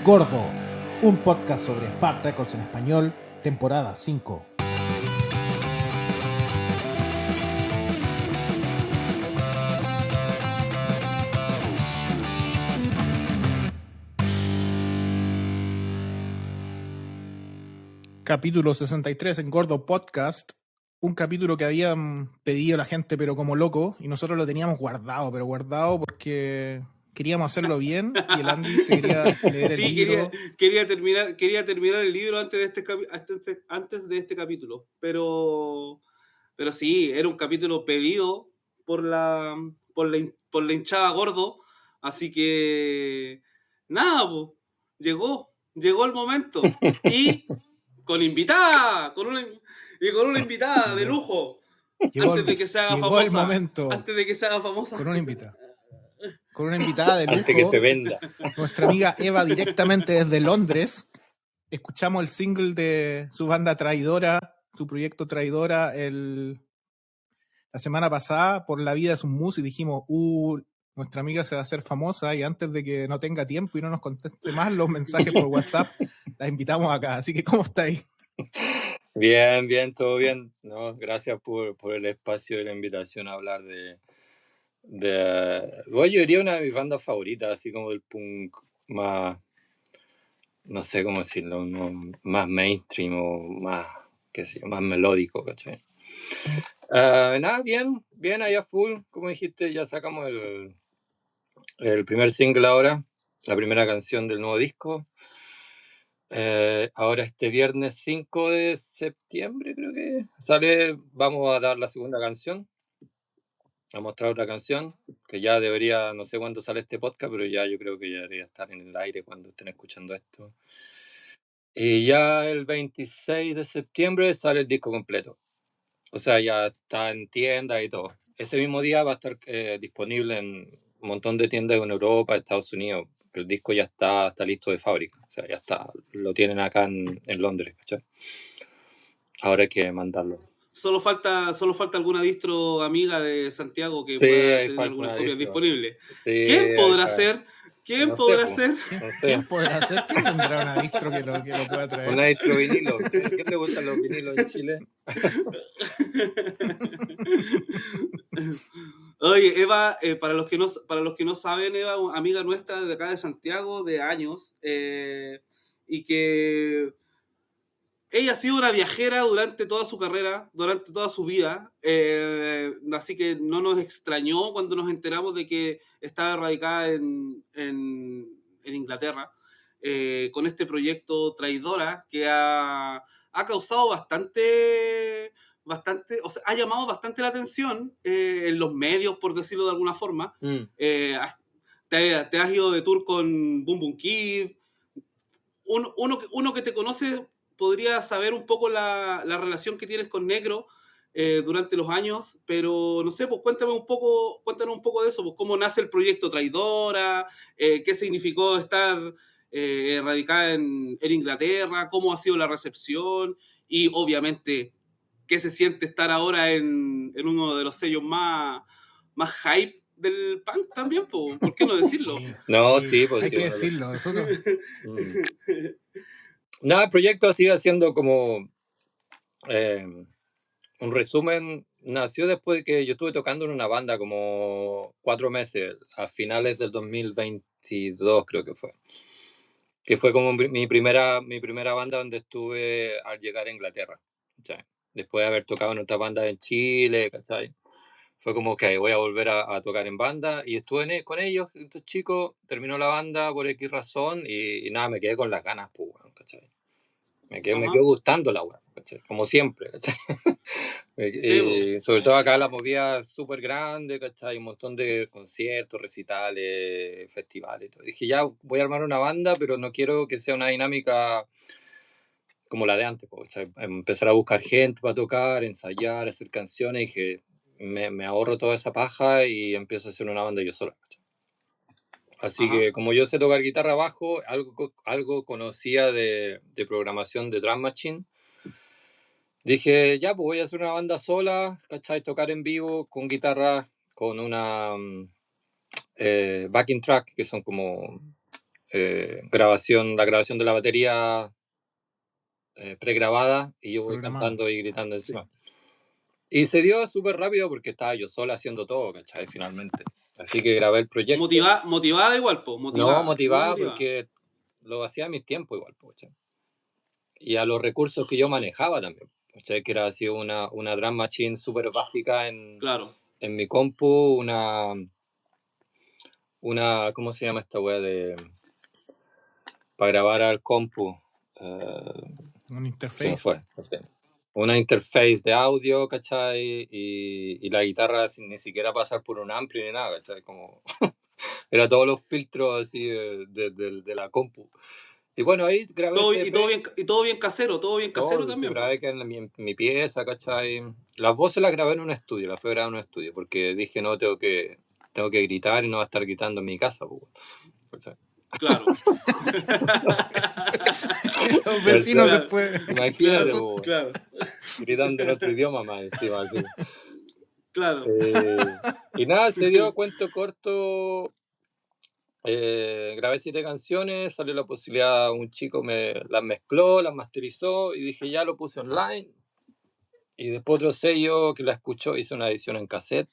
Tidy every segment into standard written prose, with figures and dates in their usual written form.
Gordo, un podcast sobre Fat Records en español, temporada 5. Capítulo 63 en Gordo Podcast. Un capítulo que habían pedido la gente, pero como loco, y nosotros lo teníamos guardado, porque queríamos hacerlo bien y el Andy se quería leer el Sí, libro. quería terminar el libro antes de este capítulo, pero sí, era un capítulo pedido por por la hinchada Gordo, así que nada, po, llegó el momento y con invitada, con una invitada de lujo, antes de que se haga Llegó el famosa, momento con una invitada de Antes que lujo, se venda. nuestra amiga Eva, directamente desde Londres. Escuchamos el single de su banda Traidora, su proyecto Traidora, la semana pasada, Por la vida es un mus, y dijimos, nuestra amiga se va a hacer famosa, y antes de que no tenga tiempo y no nos conteste más los mensajes por WhatsApp, la invitamos acá. Así que, ¿cómo estáis? Bien, todo bien. No, gracias por el espacio y la invitación a hablar bueno, yo diría una de mis bandas favoritas, así como del punk más, no sé cómo decirlo, más mainstream o más, qué sé yo, más melódico, ¿cachai? Nada, bien, allá full, como dijiste, ya sacamos el primer single ahora, la primera canción del nuevo disco. Ahora este viernes 5 de septiembre creo que sale, vamos a dar la segunda canción, a mostrar otra canción, que ya debería, no sé cuándo sale este podcast, pero ya yo creo que ya debería estar en el aire cuando estén escuchando esto. Y ya el 26 de septiembre sale el disco completo, o sea, ya está en tiendas y todo. Ese mismo día va a estar disponible en un montón de tiendas en Europa, Estados Unidos. El disco ya está listo de fábrica, o sea, ya está, lo tienen acá en Londres, ¿cachai? Ahora hay que mandarlo. Solo falta alguna distro amiga de Santiago que Sí, pueda hay tener falta algunas una copias distro. disponibles. Sí, ¿Quién podrá hay ser? ¿Quién no sé, podrá pues, ser? no sé. ¿Quién podrá ser? ¿Quién tendrá una distro que lo pueda traer? Una distro vinilo. ¿Quién le gustan los vinilos en Chile? Oye, Eva, para los que no saben, Eva, una amiga nuestra de acá de Santiago de años, y que ella ha sido una viajera durante toda su carrera, durante toda su vida, así que no nos extrañó cuando nos enteramos de que estaba radicada en Inglaterra, con este proyecto Traidora, que ha causado o sea, ha llamado bastante la atención en los medios, por decirlo de alguna forma. Te has ido de tour con Boom Boom Kid. Uno que te conoce podría saber un poco la relación que tienes con Negro durante los años, pero no sé, pues cuéntanos un poco de eso, pues cómo nace el proyecto Traidora, qué significó estar radicada en Inglaterra, cómo ha sido la recepción y obviamente qué se siente estar ahora en uno de los sellos más hype del punk también, pues, ¿por qué no decirlo? No, sí, pues hay sí, que bueno, decirlo. Nosotros, Nada, el proyecto sigue siendo como un resumen. Nació después de que yo estuve tocando en una banda como 4 meses, a finales del 2022 creo que fue. Que fue como mi primera banda donde estuve al llegar a Inglaterra, ¿cachai? Después de haber tocado en otras bandas en Chile, ¿cachai? Fue como que voy a volver a tocar en banda, y estuve con ellos, estos chicos, terminó la banda por X razón, y nada, me quedé con las ganas, pues, bueno, ¿cachai? Me quedó gustando la web, ¿cachai? Como siempre, ¿cachai? Sí, sobre todo acá la movida es súper grande, ¿cachai? Un montón de conciertos, recitales, festivales y todo. Dije, ya voy a armar una banda, pero no quiero que sea una dinámica como la de antes, ¿cachai? Empezar a buscar gente para tocar, ensayar, hacer canciones. Dije, me ahorro toda esa paja y empiezo a hacer una banda yo solo, ¿cachai? Así que como yo sé tocar guitarra bajo, algo conocía de programación de Drum Machine, dije, ya, pues voy a hacer una banda sola, ¿cachai? Tocar en vivo con guitarra, con una backing track, que son como la grabación de la batería pregrabada, y yo voy Programado. cantando y gritando encima. Y se dio súper rápido porque estaba yo sola haciendo todo, ¿cachai? Finalmente. Así que grabé el proyecto. Motivada igual, po. Motivada porque lo hacía a mis tiempos igual, po, ¿cachai? Y a los recursos que yo manejaba también, ¿cachai? Que era así una drum machine súper básica en mi compu, una ¿cómo se llama esta wea para grabar al compu? Un interface. Se me fue, no sé. Una interface de audio, ¿cachai? Y la guitarra sin ni siquiera pasar por un ampli ni nada, ¿cachai? Como era todos los filtros así de la compu. Y bueno, ahí grabé todo bien casero también. Sí, grabé que en mi pieza, ¿cachai? Las voces las grabé en un estudio, las fui a grabar en un estudio, porque dije, no, tengo que gritar y no va a estar gritando en mi casa, ¿cachai? Claro. Los vecinos después. Imagínate, claro. Gritando en otro idioma más encima, así. Claro. Y nada, se dio cuento corto. Grabé 7 canciones, salió la posibilidad, un chico me las mezcló, las masterizó y dije, ya lo puse online. Y después otro sello que la escuchó, hizo una edición en cassette.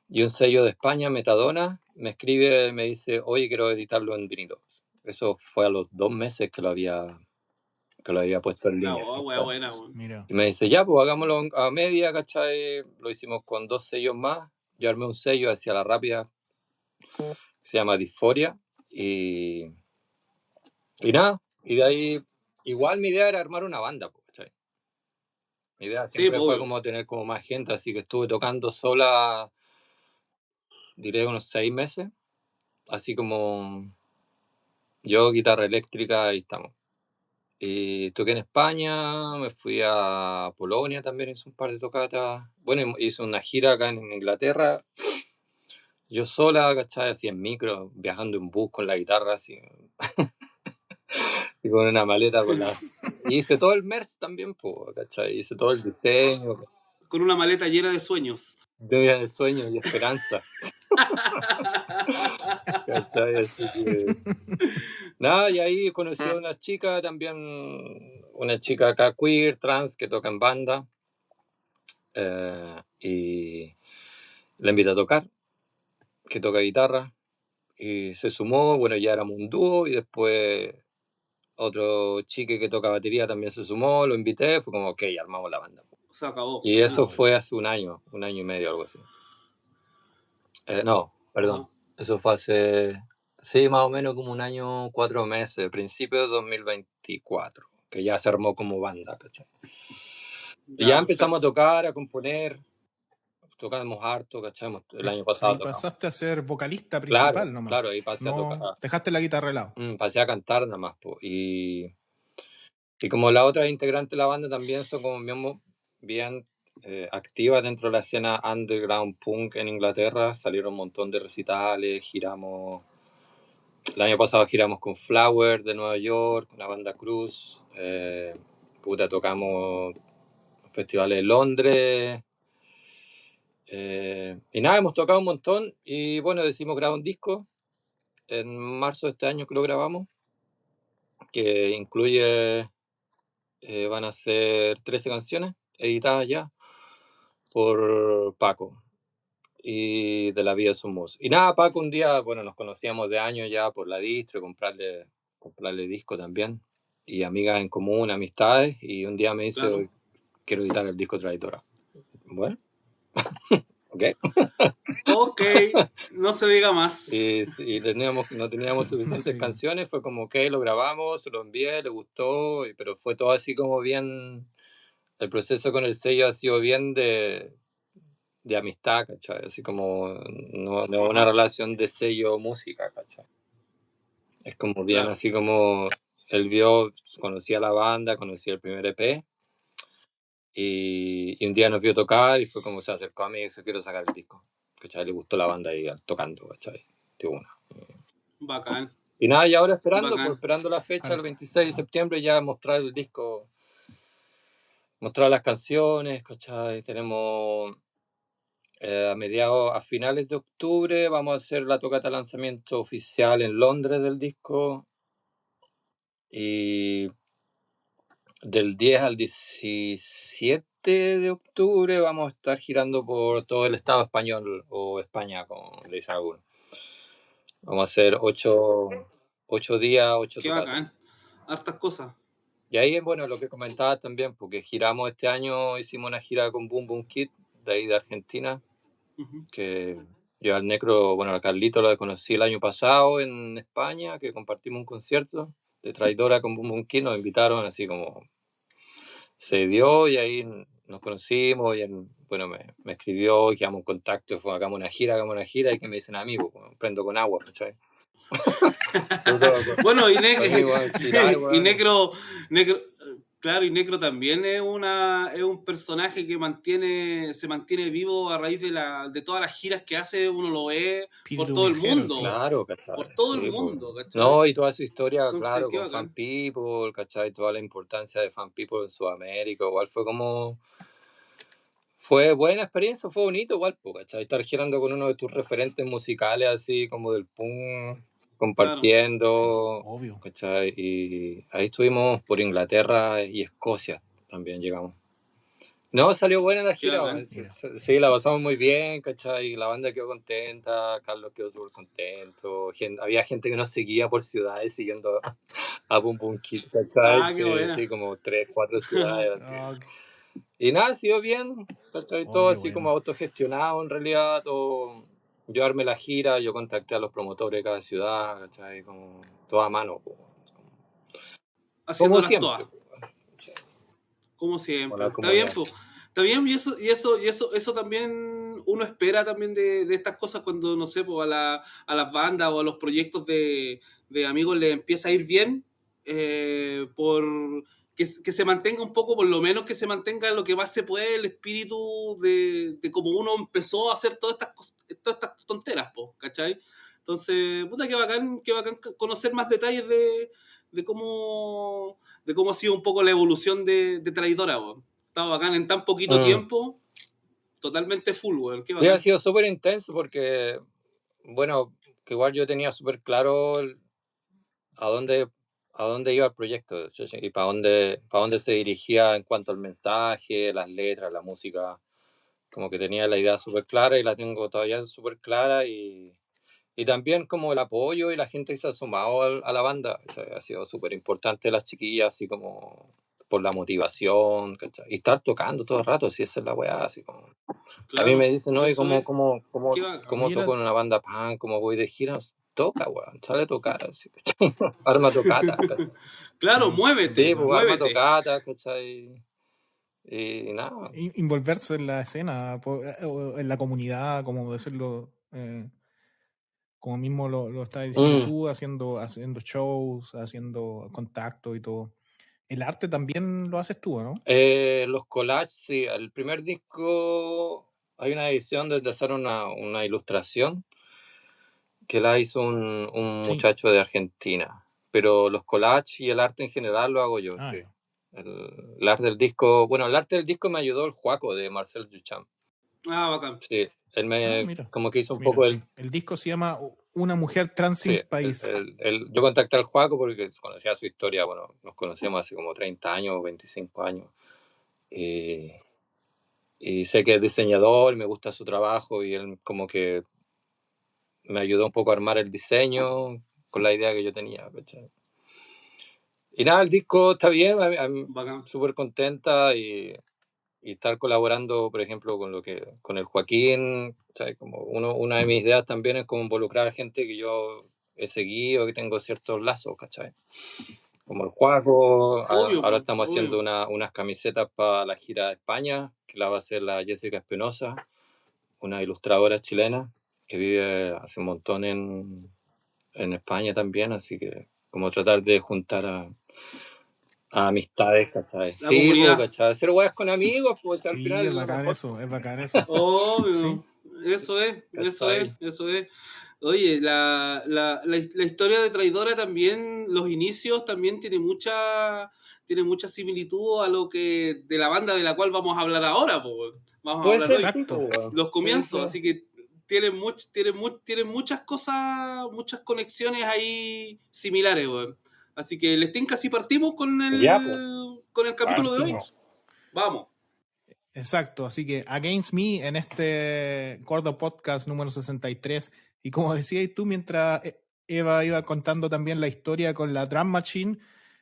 Y un sello de España, Metadona, me escribe, me dice, oye, quiero editarlo en vinilo. Eso fue a los 2 meses que lo había puesto en línea. Buena. Mira. Y me dice, ya, pues hagámoslo a media, ¿cachai? Lo hicimos con 2 sellos más. Yo armé un sello hacia la rápida, que se llama Disforia. Y nada, y de ahí, igual mi idea era armar una banda, ¿cachai? Mi idea siempre fue como tener como más gente, así que estuve tocando sola, diré unos 6 meses, así como yo, guitarra eléctrica, y estamos. Y toqué en España, me fui a Polonia también, hice un par de tocatas. Bueno, hice una gira acá en Inglaterra, yo sola, ¿cachai? Así en micro, viajando en bus con la guitarra, así. Y con una maleta Y hice todo el merch también, ¿cachai? Hice todo el diseño. Con una maleta llena de sueños. De sueños y esperanza. ¿Cachai? Así que... Nada, y ahí conocí a una chica también, una chica acá queer, trans, que toca en banda. Y la invité a tocar, que toca guitarra. Y se sumó, bueno, ya éramos un dúo, y después otro chique que toca batería también se sumó, lo invité, fue como, ok, armamos la banda. Se acabó. Y eso fue hace un año y medio, algo así. No, perdón, eso fue hace, sí, más o menos como un año, 4 meses, principio de 2024, que ya se armó como banda, ¿cachai? Y ya empezamos a tocar, a componer, tocamos harto, ¿cachai? El año pasado ahí pasaste a ser vocalista principal, claro, nomás. Claro, ahí pasé a tocar. Dejaste la guitarra de lado. Pasé a cantar nada más, y como las otras integrantes de la banda también son como bien activas dentro de la escena underground punk en Inglaterra, salieron un montón de recitales, giramos. El año pasado giramos con Flower de Nueva York, con la banda Cruz. Tocamos festivales de Londres. Y nada, hemos tocado un montón. Y bueno, decidimos grabar un disco. En marzo de este año que lo grabamos. Que incluye. Van a ser 13 canciones editadas ya por Paco y de la vida de su música. Y nada, Paco un día, bueno, nos conocíamos de años ya por la distro, comprarle disco también, y amigas en común, amistades, y un día me dice, quiero editar el disco Traidora. Bueno, ok. Ok, no se diga más. Y no teníamos suficientes canciones, fue como, ok, lo grabamos, se lo envié, le gustó, pero fue todo así como bien, el proceso con el sello ha sido bien de amistad, ¿cachai? Así como no una relación de sello música, ¿cachai? Es como bien así como él conocía la banda, conocía el primer EP, y un día nos vio tocar y fue como se acercó a mí y dice, quiero sacar el disco, ¿cachai? Le gustó la banda ahí tocando, ¿cachai? De una. Bacán. Y nada, y ahora esperando la fecha, el 26 de septiembre, ya mostrar el disco, mostrar las canciones, ¿cachai? Tenemos A finales de octubre vamos a hacer la tocata lanzamiento oficial en Londres del disco. Y del 10 al 17 de octubre vamos a estar girando por todo el Estado español o España, como le dicen algunos. Vamos a hacer 8 días, 8 Qué tocatas. bacán. Hartas cosas. Y ahí, bueno, lo que comentaba también, porque giramos este año, hicimos una gira con Boom Boom Kid, de ahí de Argentina, que yo al Necro, bueno, a Carlito lo conocí el año pasado en España, que compartimos un concierto de Traidora con Boom Boom Kid, nos invitaron así como se dio y ahí nos conocimos y él, bueno, me escribió y quedamos en contacto, hagamos una gira y que me dicen amigos, prendo con agua, ¿cachai? Bueno, y, girar, y Necro, claro, y Necro también es un personaje que se mantiene vivo a raíz de todas las giras que hace, uno lo ve por todo el mundo. Sí. Claro, ¿cachai? Por todo el mundo, ¿cachai? No, y toda su historia, Entonces, claro, qué con bacán. Fan People, ¿cachai? Toda la importancia de Fan People en Sudamérica, igual fue buena experiencia, fue bonito igual, ¿cachai? Estar girando con uno de tus referentes musicales así como del punk, compartiendo, Obvio. ¿cachai? Y ahí estuvimos por Inglaterra y Escocia, también llegamos. No, salió buena la gira, sí, la pasamos muy bien, ¿cachai? La banda quedó contenta, Carlos quedó súper contento, había gente que nos seguía por ciudades siguiendo a Boom Boom Kid, ¿cachai? Sí, como 3, 4 ciudades así. Y nada, siguió bien, ¿cachai? Todo así como autogestionado en realidad, todo. Yo armé la gira, yo contacté a los promotores de cada ciudad, ¿cachai? Como toda mano. Haciéndolas todas. Como siempre. Está bien, pues. Está bien, y eso también uno espera también de estas cosas cuando, no sé, pues a las bandas o a los proyectos de amigos les empieza a ir bien, por que se mantenga un poco, por lo menos que se mantenga lo que más se puede el espíritu de cómo uno empezó a hacer todas estas tonteras, pues, ¿cachai? Entonces, puta, qué bacán conocer más detalles de cómo ha sido un poco la evolución de Traidora, weón. Estaba bacán en tan poquito tiempo, totalmente full, weón. Qué bacán. Sí, ha sido súper intenso porque, bueno, que igual yo tenía súper claro a dónde iba el proyecto y para dónde se dirigía en cuanto al mensaje, las letras, la música. Como que tenía la idea súper clara y la tengo todavía súper clara y también como el apoyo y la gente que se ha sumado a la banda, ¿cachai? Ha sido súper importante las chiquillas, así como por la motivación, ¿cachai? Y estar tocando todo el rato, si esa es la weá, así como. Claro, a mí me dicen, ¿no? ¿Y cómo toco en una banda punk? ¿Cómo voy de gira? Toca, weón, sale a tocar, así, arma tocata. Claro, muévete, sí, pues, arma tocata, ¿cachai? Y nada. Involverse en la escena, en la comunidad, como decirlo, como mismo lo estás diciendo tú, haciendo shows, haciendo contacto y todo. El arte también lo haces tú, ¿no? Los collages, sí. El primer disco hay una edición donde hacer una ilustración que la hizo un muchacho de Argentina. Pero los collages y el arte en general lo hago yo. Sí. El arte del disco, bueno, el arte del disco me ayudó el Juaco de Marcel Duchamp. Bacán. Sí, él como que hizo un poco el disco se llama Una mujer trans sin país. Yo contacté al Juaco porque conocía su historia, bueno, nos conocemos hace como 30 años, 25 años. Y sé que es diseñador y me gusta su trabajo y él como que me ayudó un poco a armar el diseño con la idea que yo tenía, ¿cachai? Y nada, el disco está bien, súper contenta y estar colaborando, por ejemplo, con el Joaquín, ¿sabes? Como una de mis ideas también es como involucrar a gente que yo he seguido, que tengo ciertos lazos, ¿cachai? Como el Juaco, ahora estamos haciendo unas camisetas para la gira de España, que la va a hacer la Jessica Espinosa, una ilustradora chilena que vive hace un montón en España también, así que como tratar de juntar a amistades, ¿cachai? Sí, ¿cachai? Hacer weas con amigos, pues al final es bacán eso, es bacán eso. Obvio, ¿sí? Eso es. Oye, la historia de Traidora también los inicios también tiene mucha similitud a lo que de la banda de la cual vamos a hablar ahora, po. Vamos a Puede hablar ser, hoy, sí, Exacto. po, weón. los comienzos, Sí, así que tienen muchas cosas, muchas conexiones ahí similares, weón. Así que les tinca si partimos con Ya, pues. el capítulo de hoy. Partimos. Vamos. Exacto, así que Against Me en este Gordo Podcast número 63. Y como decías tú, mientras Eva iba contando también la historia con la Drum Machine,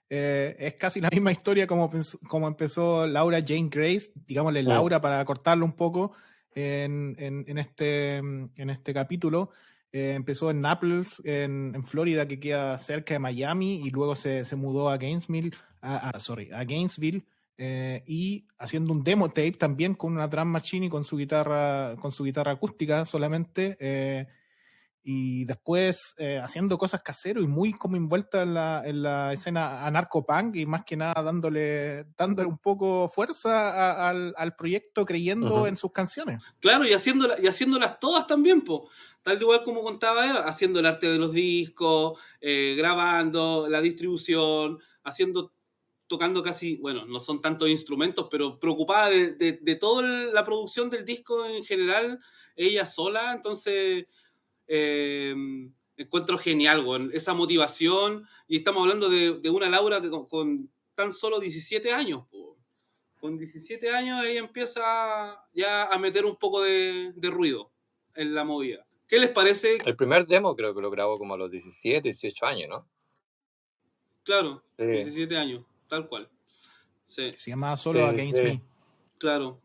es casi la misma historia como empezó Laura Jane Grace, digámosle Laura para cortarlo un poco en este capítulo. Empezó en Naples, en Florida, que queda cerca de Miami, y luego se mudó a Gainesville, a Gainesville. Y haciendo un demo tape también con una drum machine y con su guitarra acústica solamente, y después haciendo cosas casero y muy como envuelta en la escena anarcopunk, y más que nada dándole un poco fuerza al proyecto, creyendo en sus canciones. Claro, y haciéndolas todas también, po. Tal igual como contaba Eva, haciendo el arte de los discos, grabando, la distribución, tocando casi, bueno, no son tantos instrumentos, pero preocupada de toda la producción del disco en general, ella sola. Entonces encuentro genial, weón, esa motivación. Y estamos hablando de una Laura con tan solo 17 años, po. Con 17 años ella empieza ya a meter un poco de ruido en la movida. ¿Qué les parece? El primer demo creo que lo grabó como a los 17, 18 años, ¿no? Claro, Sí. 17 años, tal cual. Sí, Se llamaba solo Against Me. claro.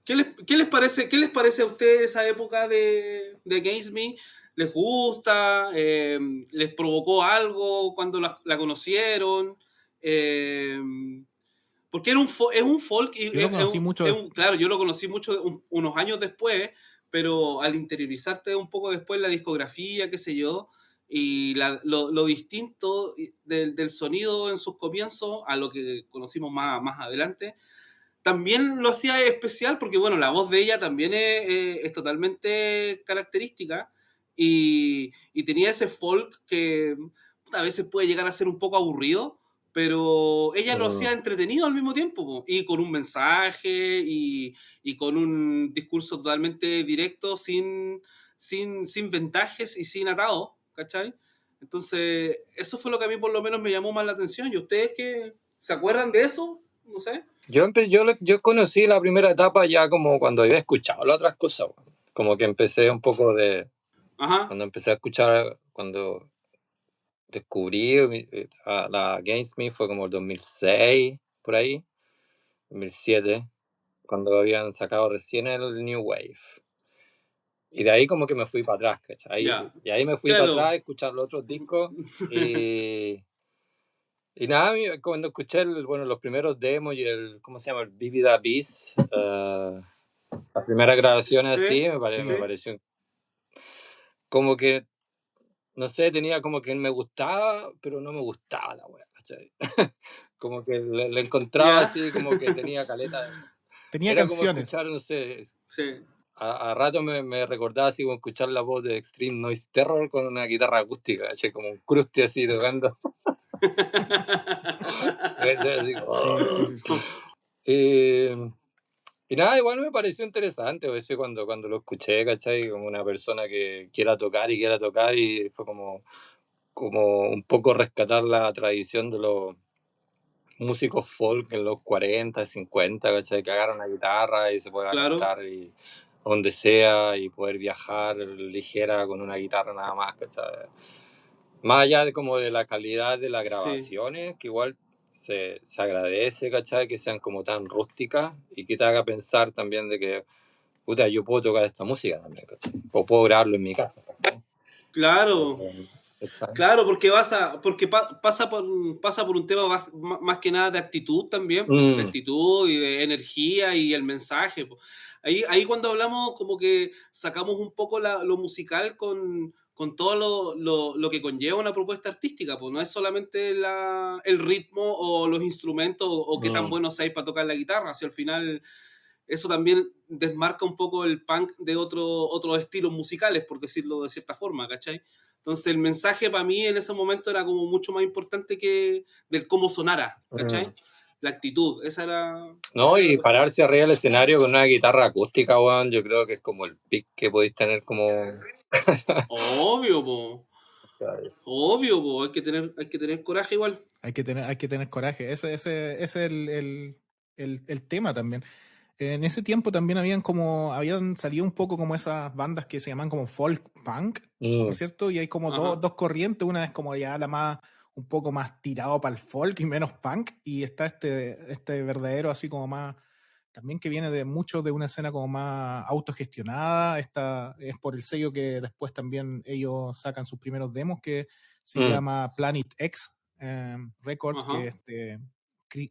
¿Qué les parece a ustedes esa época de Against Me? ¿Les gusta? ¿Les provocó algo cuando la conocieron? Porque es un folk y Yo lo conocí mucho. claro, yo lo conocí unos años después, pero al interiorizarte un poco después la discografía, qué sé yo, y lo distinto del sonido en sus comienzos a lo que conocimos más adelante, también lo hacía especial porque, bueno, la voz de ella también es totalmente característica y tenía ese folk que a veces puede llegar a ser un poco aburrido, pero ella lo hacía entretenido al mismo tiempo, po, y con un mensaje y con un discurso totalmente directo, sin ventajes y sin atados, ¿cachai? Entonces, eso fue lo que a mí por lo menos me llamó más la atención. ¿Y ustedes qué se acuerdan de eso? No sé. Yo conocí la primera etapa ya como cuando había escuchado las otras cosas, weón. Como que empecé un poco de... Ajá. Cuando empecé a escuchar, cuando descubrí a la Against Me fue como el 2006, por ahí, 2007, cuando habían sacado recién el New Wave. Y de ahí como que me fui para atrás, ¿cachai? Ya. Y ahí me fui Claro. para atrás a escuchar los otros discos y nada, cuando escuché los primeros demos y ¿cómo se llama? El Vivid Abyss, las primeras grabaciones Sí, así, sí. me pareció como que, no sé, tenía como que me gustaba, pero no me gustaba la wea, ¿cachai? Como que le encontraba Ya. así, como que tenía caleta. Tenía Era como canciones. escuchar, no sé, Sí. a rato me recordaba así como escuchar la voz de Extreme Noise Terror con una guitarra acústica, ¿cachai? Como un cruste así tocando. Así como, Sí. y nada, igual me pareció interesante eso cuando lo escuché, ¿cachai? Como una persona que quiera tocar y fue como un poco rescatar la tradición de los músicos folk en los 40, 50, ¿cachai? Que agarran la guitarra y se pueda Claro. cantar donde sea y poder viajar ligera con una guitarra nada más, ¿cachai? Más allá de la calidad de las Sí. grabaciones, que igual se agradece, ¿cachai? Que sean como tan rústicas y que te haga pensar también de que, puta, yo puedo tocar esta música también, ¿cachai? O puedo grabarlo en mi casa, ¿cachai? Claro. ¿Cachai? Claro, porque pasa por un tema más que nada de actitud también, de actitud y de energía y el mensaje, po. Ahí cuando hablamos como que sacamos un poco lo musical con todo lo que conlleva una propuesta artística, pues no es solamente el ritmo o los instrumentos o qué tan buenos seáis para tocar la guitarra, si al final eso también desmarca un poco el punk de otros estilos musicales, por decirlo de cierta forma, ¿cachai? Entonces el mensaje para mí en ese momento era como mucho más importante que del cómo sonara, ¿cachai? La actitud, esa era... No, esa era y la cuestión. pararse arriba del escenario con una guitarra acústica, weón, yo creo que es como el pick que podéis tener como... Obvio, po. Obvio, po. Hay que tener coraje igual. Hay que tener coraje. Ese es el tema también. En ese tiempo también habían salido un poco como esas bandas que se llaman como folk punk, ¿no es cierto? Y hay como dos corrientes, una es como ya la más, un poco más tirado para el folk y menos punk, y está este verdadero así como más, también que viene de mucho de una escena como más autogestionada. Esta es por el sello que después también ellos sacan sus primeros demos, que se llama Planet X Records, que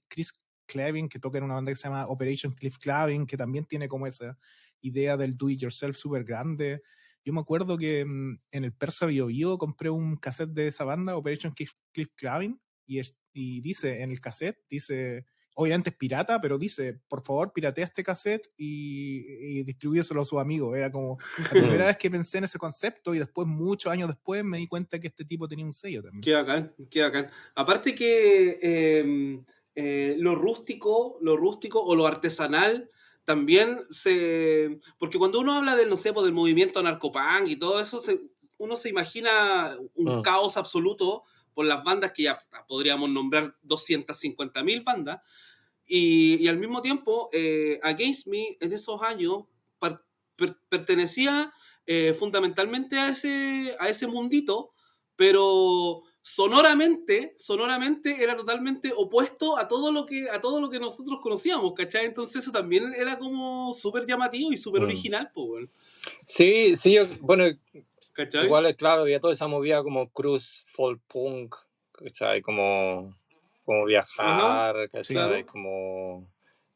Chris Clavin, que toca en una banda que se llama Operation Cliff Clavin, que también tiene como esa idea del do it yourself súper grande. Yo me acuerdo que en el Persa Bio Bio compré un cassette de esa banda, Operation Cliff Clavin, y dice en el cassette, dice, obviamente es pirata, pero dice, por favor, piratea este cassette y distribúyeselo a sus amigos. Era como la primera vez que pensé en ese concepto, y después, muchos años después, me di cuenta que este tipo tenía un sello también. Qué bacán, qué bacán. Aparte que lo rústico o lo artesanal también porque cuando uno habla del, no sé, del movimiento narcopunk y todo eso, uno se imagina un caos absoluto por las bandas que ya podríamos nombrar 250.000 bandas, y al mismo tiempo Against Me en esos años pertenecía fundamentalmente a ese mundito, pero sonoramente era totalmente opuesto a todo lo que nosotros conocíamos, ¿cachai? Entonces eso también era como súper llamativo y súper original, pues, bueno. Sí, bueno, ¿cachai? Igual es claro, había toda esa movida como cruz, folk punk, ¿cachai? Como viajar, ¿cachai? Claro.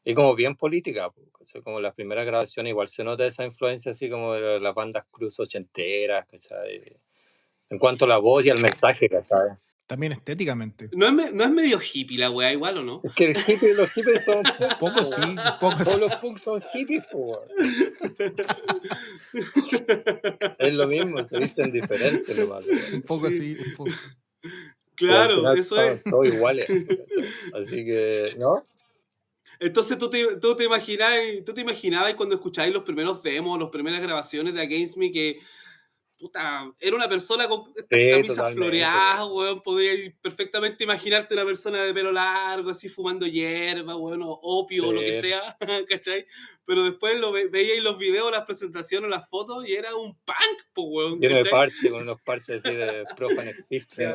Y como bien política, ¿cachai? Como las primeras grabaciones igual se nota esa influencia así como de las bandas cruz ochenteras, ¿cachai? En cuanto a la voz y al mensaje, ¿cachai? También estéticamente. ¿No es medio hippie la weá igual o no? Es que los hippies son punks. Poco sí, poco Todos sí. los punks son hippies, Es lo mismo, se visten diferentes nomás. Un poco sí, un poco. Claro, eso es. Todos iguales. Así que, ¿no? Entonces tú te imaginabas cuando escuchabas los primeros demos, las primeras grabaciones de Against Me, que puta, era una persona con estas camisas floreadas, weón. Podrías perfectamente imaginarte una persona de pelo largo, así fumando hierba, weón, o opio, o lo que sea, ¿cachai? Pero después veíais los videos, las presentaciones, las fotos, y era un punk, pues, weón. Lleno de parches, con unos parches así de Profan Existe.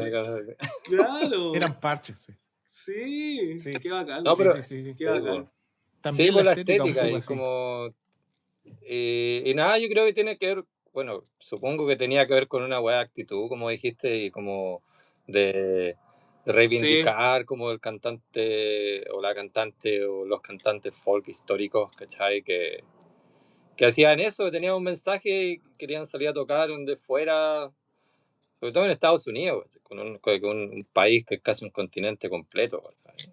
Claro. Eran parches, sí. Sí, qué bacán. No, pero sí, qué bacán. También por la estética un poco y así. como... y nada, yo creo que tiene que ver, bueno, supongo que tenía que ver con una buena actitud, como dijiste, y como de reivindicar como el cantante o la cantante o los cantantes folk históricos, ¿cachai? Que hacían eso, tenían un mensaje y querían salir a tocar donde fuera, sobre todo en Estados Unidos, con un país que es casi un continente completo.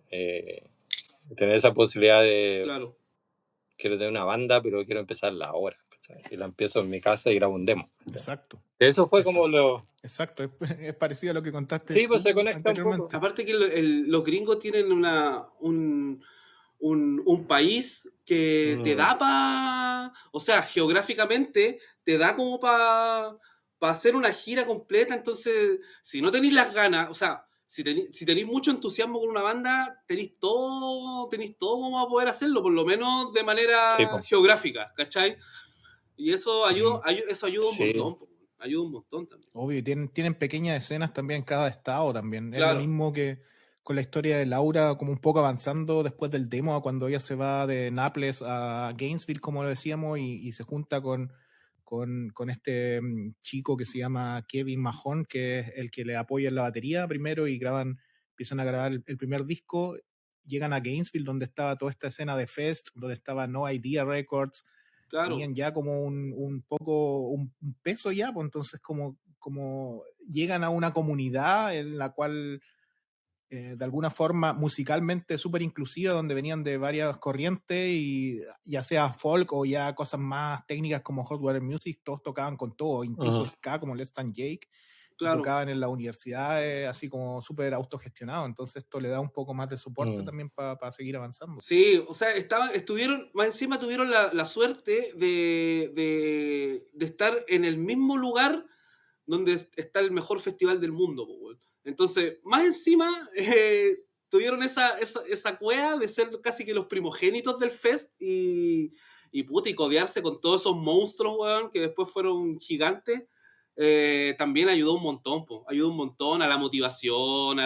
Tener esa posibilidad de... Claro. Quiero tener una banda, pero quiero empezarla ahora. ¿cachai? Y la empiezo en mi casa y grabo un demo. Exacto. Eso fue como lo... Exacto, es parecido a lo que contaste. Sí, pues se conecta un poco. Aparte que los gringos tienen un país que te da o sea, geográficamente te da como para hacer una gira completa. Entonces, si no tenéis las ganas, o sea, si tenéis mucho entusiasmo con una banda, tenéis todo como a poder hacerlo, por lo menos de manera geográfica, ¿cachai? Y eso ayuda un montón. Ayuda un montón también. Obvio, tienen pequeñas escenas también en cada estado también. Claro. Es lo mismo que con la historia de Laura, como un poco avanzando después del demo, cuando ella se va de Naples a Gainesville, como lo decíamos, y se junta con este chico que se llama Kevin Mahon, que es el que le apoya en la batería primero, y empiezan a grabar el primer disco. Llegan a Gainesville, donde estaba toda esta escena de Fest, donde estaba No Idea Records. Claro. Tenían ya como un poco un peso ya, pues entonces como llegan a una comunidad en la cual de alguna forma musicalmente súper inclusiva, donde venían de varias corrientes, y ya sea folk o ya cosas más técnicas como Hot Water Music, todos tocaban con todo, incluso ska como Let's Stand Jake, Claro. tocaban en la universidad así como súper autogestionado, entonces esto le da un poco más de soporte también para seguir avanzando. Sí, o sea, más encima tuvieron la suerte de estar en el mismo lugar donde está el mejor festival del mundo, po, weón. Entonces, más encima, tuvieron esa cueva de ser casi que los primogénitos del fest y codearse con todos esos monstruos, weón, que después fueron gigantes. También ayudó un montón, po. Ayudó un montón a la motivación,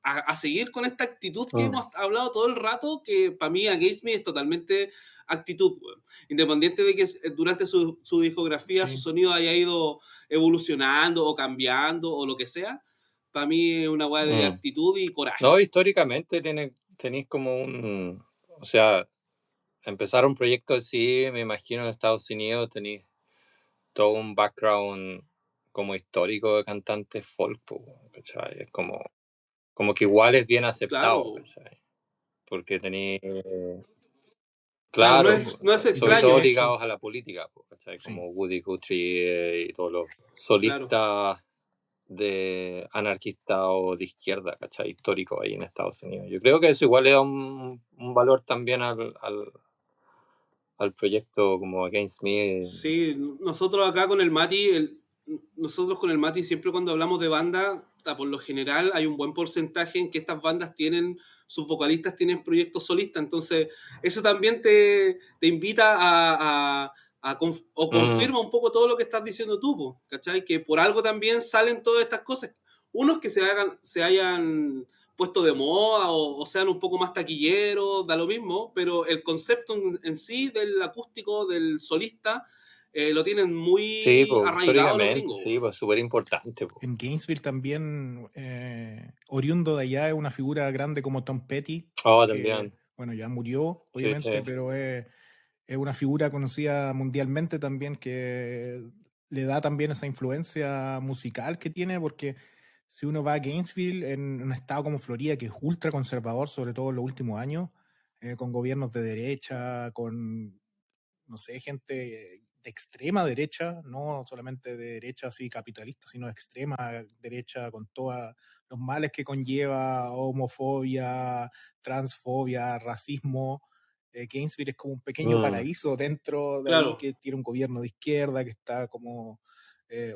a seguir con esta actitud que hemos hablado todo el rato, que para mí Against Me es totalmente actitud, weón. Independiente de que durante su discografía Sí. su sonido haya ido evolucionando o cambiando o lo que sea, para mí es una weá de actitud y coraje. No, históricamente tenéis como o sea, empezar un proyecto así, me imagino en Estados Unidos tenéis todo un background como histórico de cantantes folk, ¿cachai? Es como que igual es bien aceptado, Claro. ¿cachai? Porque tenéis... Claro, Claro, no es sobre extraño. todo ligados a la política, ¿cachai? Sí. Como Woody Guthrie y todos los solistas de anarquista o de izquierda, ¿cachai? Histórico ahí en Estados Unidos. Yo creo que eso igual le da un valor también al proyecto como Against Me. Sí, nosotros acá con el Mati, siempre cuando hablamos de banda, por lo general hay un buen porcentaje en que estas bandas sus vocalistas tienen proyectos solistas, entonces eso también te invita o confirma un poco todo lo que estás diciendo tú, po, ¿cachai? Que por algo también salen todas estas cosas. Unos que se hayan puesto de moda o sean un poco más taquilleros, da lo mismo, pero el concepto en sí del acústico, del solista, lo tienen muy Sí, pues, arraigado los históricamente, gringos. sí, pues súper importante. En Gainesville también, oriundo de allá, es una figura grande como Tom Petty. También. Bueno, ya murió, obviamente, Sí. pero es una figura conocida mundialmente también, que le da también esa influencia musical que tiene, porque si uno va a Gainesville, en un estado como Florida, que es ultra conservador, sobre todo en los últimos años, con gobiernos de derecha, con, no sé, gente de extrema derecha, no solamente de derecha así capitalista, sino de extrema derecha, con todos los males que conlleva homofobia, transfobia, racismo. Gainesville es como un pequeño paraíso dentro de ahí, que tiene un gobierno de izquierda, que está como,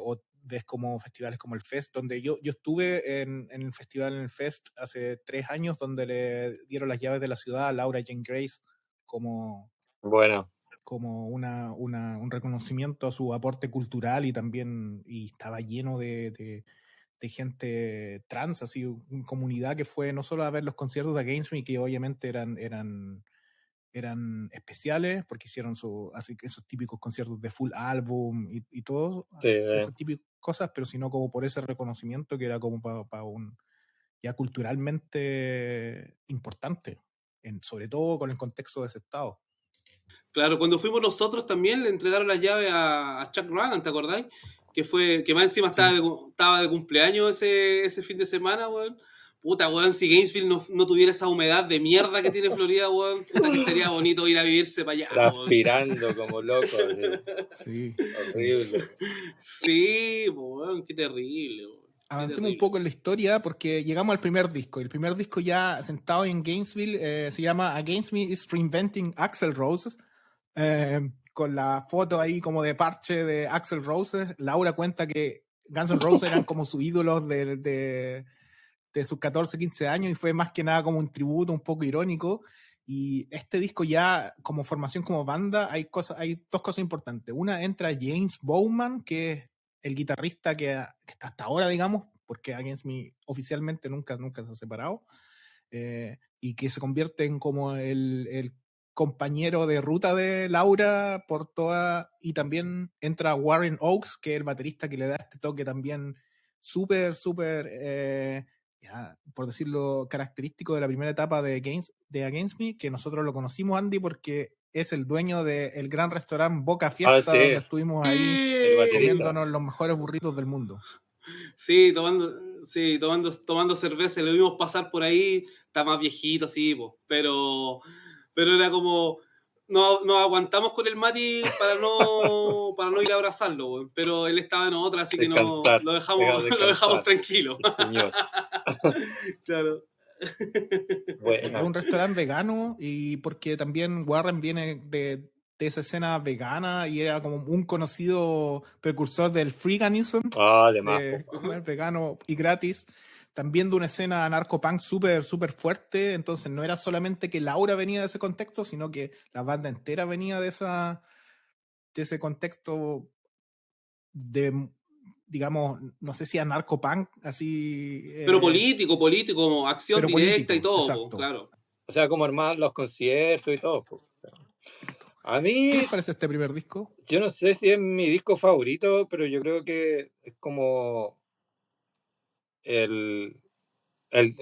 o ves como festivales como el Fest, donde yo estuve en el festival, en el Fest, hace 3 años, donde le dieron las llaves de la ciudad a Laura Jane Grace como un reconocimiento a su aporte cultural, y estaba lleno de gente trans, así, una comunidad que fue no solo a ver los conciertos de Against Me, que obviamente eran especiales, porque hicieron así que esos típicos conciertos de full álbum y todo, esas típicas cosas, pero sino como por ese reconocimiento que era como para un ya culturalmente importante, sobre todo con el contexto de ese estado. Claro, cuando fuimos nosotros también le entregaron las llaves a Chuck Ragan, ¿te acordáis? Que más encima estaba de cumpleaños ese fin de semana, weón. Puta, weón, si Gainesville no tuviera esa humedad de mierda que tiene Florida, weón, puta que sería bonito ir a vivirse para allá, transpirando como loco. Sí. Horrible. Sí, weón, qué terrible, weón. Avancemos un poco en la historia porque llegamos al primer disco. El primer disco, ya sentado en Gainesville, se llama Against Me is Reinventing Axl Rose, con la foto ahí como de parche de Axl Rose. Laura cuenta que Guns N' Roses eran como sus ídolos de sus 14, 15 años, y fue más que nada como un tributo un poco irónico. Y este disco, ya como formación, como banda, hay dos cosas importantes. Una, entra James Bowman, que es el guitarrista que está hasta ahora, digamos, porque Against Me oficialmente nunca se ha separado, y que se convierte en como el compañero de ruta de Laura por toda. Y también entra Warren Oakes, que es el baterista que le da este toque también súper, por decirlo, característico de la primera etapa de Against Me, que nosotros lo conocimos, Andy, porque es el dueño del gran restaurante Boca Fiesta, donde estuvimos ahí comiéndonos los mejores burritos del mundo. Sí, tomando cerveza, lo vimos pasar por ahí, está más viejito, sí, pero era como nos aguantamos con el Mati para no ir a abrazarlo, weón. Pero él estaba en otra, así que no Descansar, lo deja lo dejamos descansar, tranquilo. señor. Claro. Es Buena. un restaurante vegano y porque también Warren viene de esa escena vegana y era como un conocido precursor del freeganism, Ah, de más, de po. comer vegano y gratis. También de una escena narcopunk súper fuerte, entonces no era solamente que Laura venía de ese contexto, sino que la banda entera venía de ese contexto de, digamos, no sé si narcopunk, así... Pero político, como acción pero directa y político, todo, po, exacto. claro. O sea, como armar los conciertos y todo, po. A ¿Qué mí, les parece este primer disco? yo no sé si es mi disco favorito, pero yo creo que es como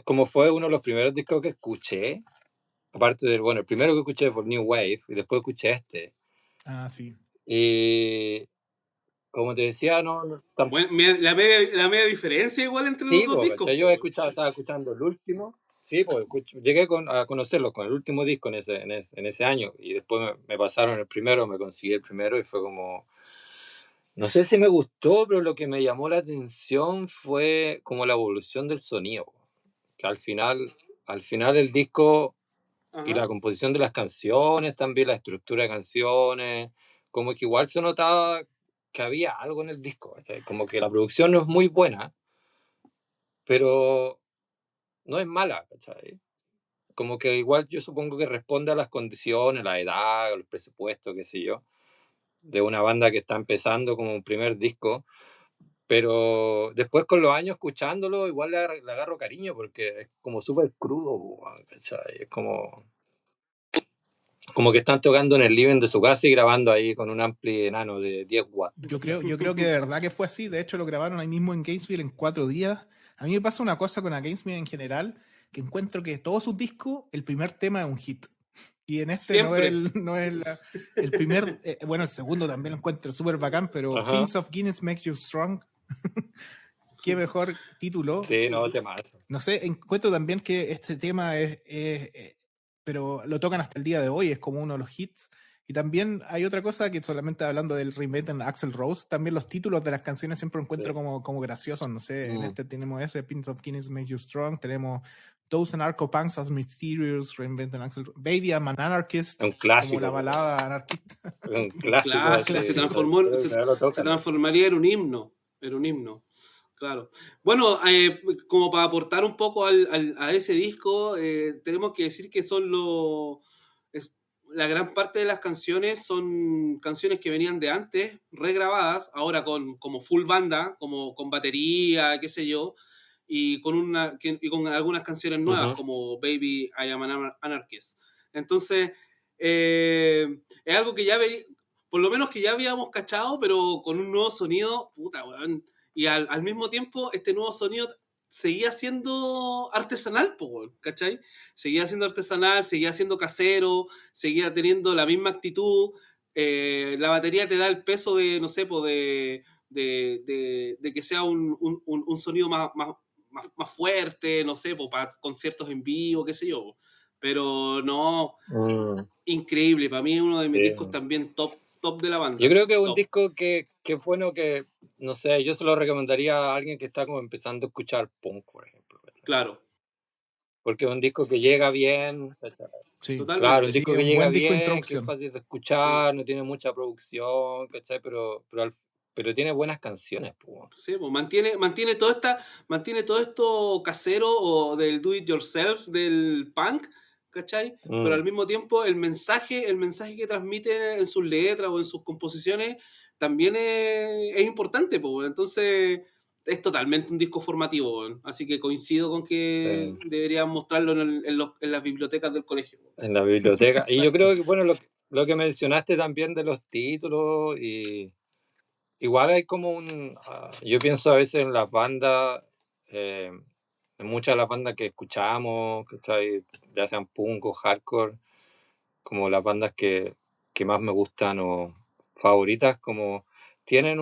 como fue uno de los primeros discos que escuché. Aparte del, bueno, el primero que escuché fue New Wave y después escuché este. Ah, sí. Y como te decía, Bueno, la media diferencia igual entre los sí, dos discos, yo po. estaba escuchando el último. Sí, pues llegué a conocerlo con el último disco en ese año y después me pasaron el primero, me conseguí el primero y fue como, no sé si me gustó, pero lo que me llamó la atención fue como la evolución del sonido, que al final el disco y la Ajá. composición de las canciones, también la estructura de canciones, como que igual se notaba que había algo en el disco, ¿cachai? Como que la producción no es muy buena, pero no es mala, ¿cachai? Como que igual yo supongo que responde a las condiciones, la edad, los presupuestos, qué sé yo, de una banda que está empezando como un primer disco, pero después con los años escuchándolo igual le agarro cariño porque es como súper crudo, ¿cachai? Es como que están tocando en el living de su casa y grabando ahí con un ampli enano de 10 watts. Yo creo que de verdad que fue así. De hecho, lo grabaron ahí mismo en Gainesville en 4 días. A mí me pasa una cosa con a Gainesville en general, que encuentro que todos sus discos, el primer tema es un hit. Y en este Siempre. no es el primer, bueno, el segundo también lo encuentro súper bacán, pero Ajá. Pins of Guinness Makes You Strong. Qué mejor título. Sí, no, temazo. No sé, encuentro también que este tema pero lo tocan hasta el día de hoy, es como uno de los hits. Y también hay otra cosa que solamente hablando del remake en Axl Rose, también los títulos de las canciones siempre encuentro Sí. como graciosos, no sé, en Mm. este tenemos ese, Pins of Guinness Make You Strong, tenemos Those Anarcho-Punks as Mysterious, Reinvent an Axl Baby I'm an Anarchist, Un clásico. como la balada anarquista. Un clásico. Clásico, así, se transformaría en un himno. Era un himno. Claro. Bueno, como para aportar un poco a ese disco, tenemos que decir que la gran parte de las canciones son canciones que venían de antes, regrabadas, ahora como full banda, como con batería, qué sé yo, y con algunas canciones nuevas, Ujú. como Baby I Am an Anarchist. Entonces, es algo que por lo menos que ya habíamos cachado, pero con un nuevo sonido, puta, weón. Y al mismo tiempo, este nuevo sonido seguía siendo artesanal, ¿cachai? Seguía siendo artesanal, seguía siendo casero, seguía teniendo la misma actitud. La batería te da el peso de, no sé, de que sea un sonido más fuerte, no sé, para conciertos en vivo, qué sé yo. Pero no, increíble. Para mí es uno de mis discos también top de la banda. Yo creo que es un top. disco que es bueno que, no sé, yo se lo recomendaría a alguien que está como empezando a escuchar punk, por ejemplo. ¿cachai? Claro, Porque es un disco que llega bien. ¿cachai? Sí, Claro, un totalmente. sí, disco es que un llega buen disco de bien, que es introducción. fácil de escuchar, no tiene mucha producción, ¿cachai? Pero tiene buenas canciones. Pues. Sí, pues mantiene todo esto casero o del do it yourself del punk, ¿cachai? Pero al mismo tiempo el mensaje que transmite en sus letras o en sus composiciones también es importante, pues. Entonces es totalmente un disco formativo, weón. Así que coincido con que deberían mostrarlo en las bibliotecas del colegio. En la biblioteca. Y yo creo que, bueno, lo que mencionaste también de los títulos, y igual hay como yo pienso a veces en las bandas, en muchas de las bandas que escuchamos, ¿cachai? Ya sean punk o hardcore, como las bandas que más me gustan o favoritas, como tienen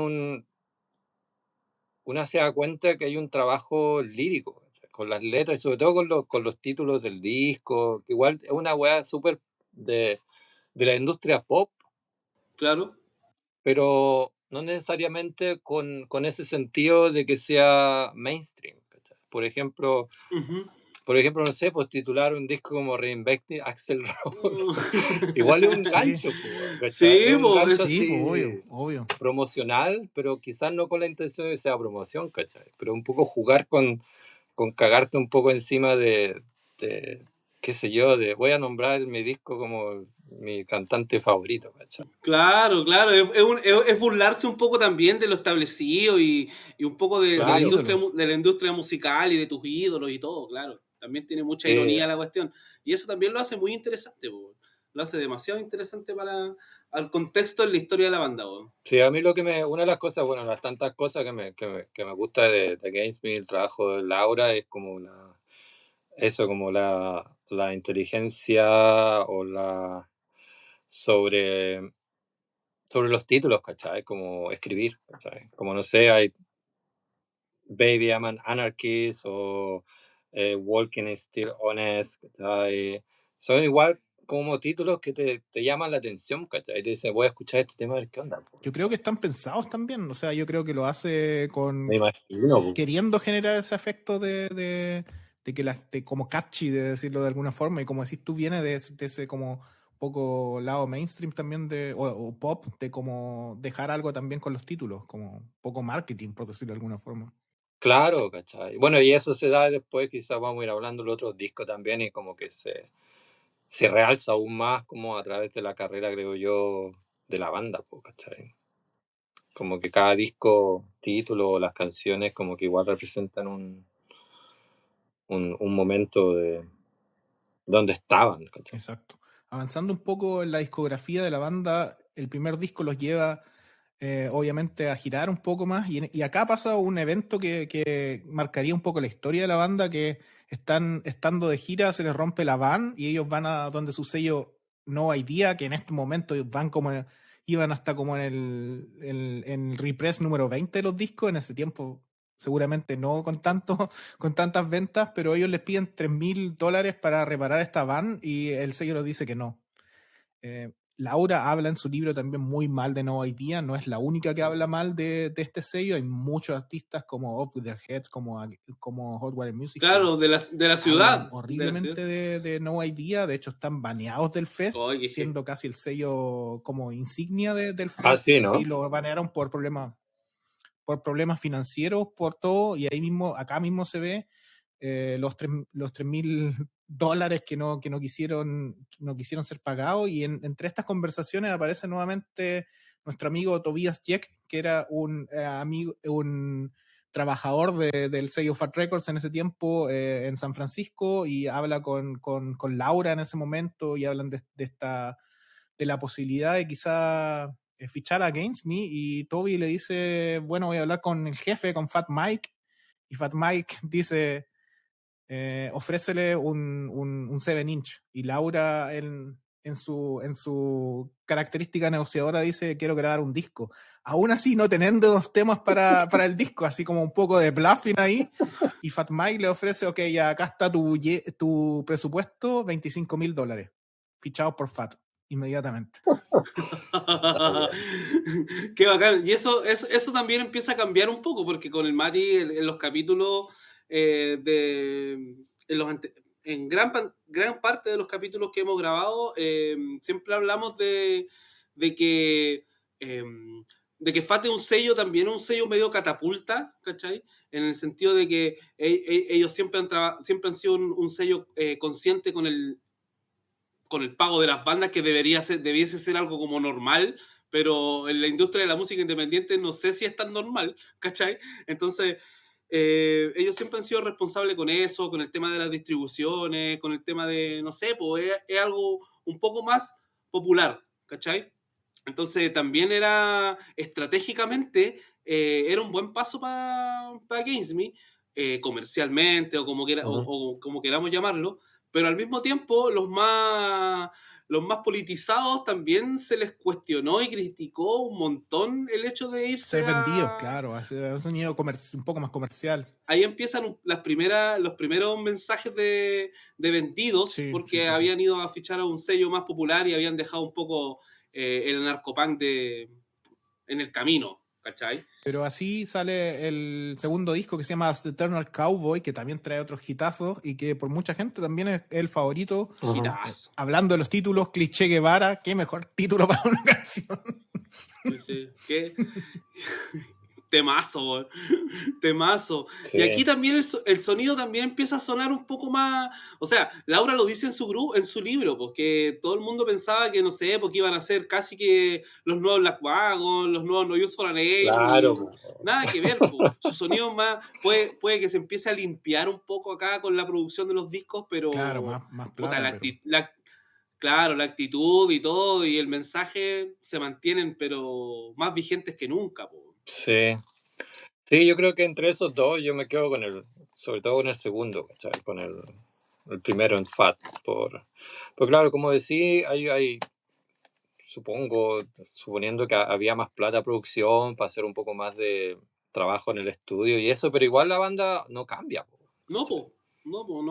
una se da cuenta que hay un trabajo lírico, ¿cachai? Con las letras y sobre todo con los títulos del disco, que igual es una weá súper de la industria pop, Claro. pero no necesariamente con ese sentido de que sea mainstream, ¿cachai? Ujú. Por ejemplo, no sé, pues titular un disco como Reinventing Axl Rose, igual es un Sí, gancho, pues, ¿cachai? Es Sí, un gancho pues, sí, pues obvio, así obvio. promocional, pero quizás no con la intención de que sea promoción, ¿cachai? Pero un poco jugar con cagarte un poco encima de, qué sé yo, de voy a nombrar mi disco como mi cantante favorito, ¿cachai? claro, claro, es burlarse un poco también de lo establecido y un poco De los Claro, ídolos. de la industria musical y de tus ídolos y todo, claro. También tiene mucha sí, ironía la cuestión. Y eso también lo hace muy interesante, po. Lo hace demasiado interesante para al contexto en la historia de la banda, po. sí, a mí una de las cosas, bueno, las tantas cosas que me gusta de Gainsmith, el trabajo de Laura, es como eso, como la inteligencia o sobre, sobre los títulos, ¿cachai? Como escribir, ¿cachai? Como no sé, hay Baby, I'm an Anarchist o Walking is Still Honest, ¿cachai? Son igual como títulos que te llaman la atención, ¿cachai? Te dicen, voy a escuchar este tema a ver qué onda, po. Yo creo que están pensados también, o sea, yo creo que lo hace Me con imagino, po. queriendo generar ese efecto de que de como catchy, de decirlo de alguna forma, y como decís tú, viene de ese como poco lado mainstream también o pop, de como dejar algo también con los títulos, como poco marketing, por decirlo de alguna forma. Claro, ¿cachai? Bueno, y eso se da después, quizás vamos a ir hablando del otro disco también, y como que se realza aún más como a través de la carrera, creo yo, de la banda, po, ¿cachai? Como que cada disco, título, las canciones, como que igual representan un momento de donde estaban, ¿cachai? Exacto. Avanzando un poco en la discografía de la banda, el primer disco los lleva obviamente a girar un poco más y acá pasa un evento que marcaría un poco la historia de la banda, que estando de gira se les rompe la van y ellos van a donde su sello No Idea, que en este momento iban hasta como en el repress número 20 de los discos, en ese tiempo seguramente no con tantas ventas, pero ellos les piden $3,000 para reparar esta van y el sello les dice que no. Laura habla en su libro también muy mal de No Idea, no es la única que habla mal de este sello, hay muchos artistas como Off With Their Heads, como Hot Water Music, que Claro, de la hablan ciudad. De la ciudad. horriblemente de No Idea, de hecho están baneados del Fest, Oye, siendo casi el sello como insignia del Ah, Fest, sí, sí, ¿no? lo banearon por problemas financieros, por todo, y ahí mismo, acá mismo se ve los $3,000 que no quisieron ser pagados, y entre estas conversaciones aparece nuevamente nuestro amigo Tobias Jeck, que era un amigo, un trabajador del sello Fat Records en ese tiempo en San Francisco, y habla con Laura en ese momento, y hablan de la posibilidad de quizá fichar a Gainsme, y Toby le dice, bueno, voy a hablar con el jefe, con Fat Mike, y Fat Mike dice, ofrécele un 7-inch, y Laura en su característica negociadora dice, quiero grabar un disco, aún así no teniendo los temas para el disco, así como un poco de bluffing ahí, y Fat Mike le ofrece, ok, ya acá está tu presupuesto, $25,000, fichados por Fat, inmediatamente. Qué bacán. Y eso también empieza a cambiar un poco, porque con el Mati en los capítulos en, en gran parte de los capítulos que hemos grabado, siempre hablamos de que eh, de que Fate es un sello también, un sello medio catapulta, ¿cachai? En el sentido de que ellos siempre han sido un sello consciente con el pago de las bandas, que debiese ser algo como normal, pero en la industria de la música independiente no sé si es tan normal, ¿cachai? Entonces, ellos siempre han sido responsables con eso, con el tema de las distribuciones, con el tema de, no sé, pues es algo un poco más popular, ¿cachai? Entonces también era estratégicamente, era un buen paso para Gainsme, comercialmente o como, o como queramos llamarlo, pero al mismo tiempo los más politizados también se les cuestionó y criticó un montón el hecho de irse Ser vendidos, claro, hace un sonido un poco más comercial. Ahí empiezan los primeros mensajes de vendidos, Sí, porque sí. habían ido a fichar a un sello más popular y habían dejado un poco el narcopunk en el camino, ¿cachai? Pero así sale el segundo disco que se llama The Eternal Cowboy, que también trae otros hitazos y que por mucha gente también es el favorito. Hitazo. Hablando de los títulos, Cliché Guevara, qué mejor título para una canción. Sí. ¿Qué? Temazo, weón. Temazo. Sí. Y aquí también el sonido también empieza a sonar un poco más. O sea, Laura lo dice en su libro, porque todo el mundo pensaba que, no sé, porque iban a ser casi que los nuevos Black Wagon, los nuevos No Use for a Name. Claro. Nada que ver, po. Su sonido más. Puede que se empiece a limpiar un poco acá con la producción de los discos, pero. Claro, más plata. Claro, la actitud y todo, y el mensaje se mantienen, pero más vigentes que nunca, po. Sí. Sí, yo creo que entre esos dos yo me quedo sobre todo con el segundo, ¿cachai? Con el primero en Fat. Porque claro, como decía, hay suponiendo que había más plata de producción para hacer un poco más de trabajo en el estudio y eso, pero igual la banda no cambia. No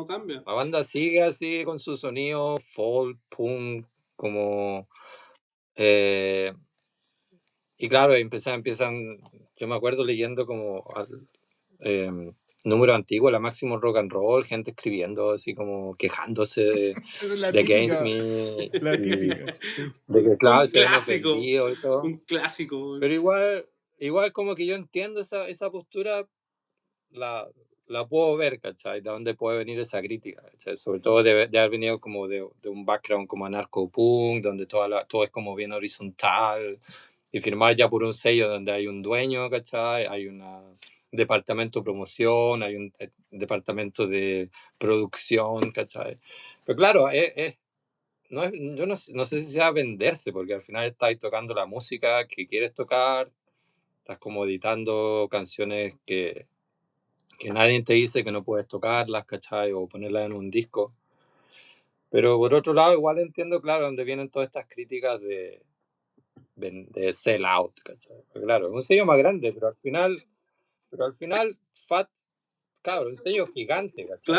cambia. La banda sigue así con su sonido folk, punk, como... y claro, empiezan, yo me acuerdo leyendo como número antiguo, la Máximo Rock and Roll, gente escribiendo así como quejándose de Against Me. La típica, sí. De que claro, Un se hemos clásico. vendido y todo. Un clásico. Pero igual como que yo entiendo esa postura, la puedo ver, ¿cachai? De dónde puede venir esa crítica, ¿cachai? Sobre todo de haber venido como de un background como anarco-punk, donde todo es como bien horizontal, y firmar ya por un sello donde hay un dueño, ¿cachai? Hay un departamento de promoción, hay un departamento de producción, ¿cachai? Pero claro, yo no sé si sea venderse, porque al final estás tocando la música que quieres tocar, estás como editando canciones que nadie te dice que no puedes tocarlas, ¿cachai? O ponerlas en un disco. Pero por otro lado, igual entiendo, claro, dónde vienen todas estas críticas de sell out, ¿cachai? Porque, claro, es un sello más grande, pero al final Fat, claro, es un sello gigante, ¿cachai?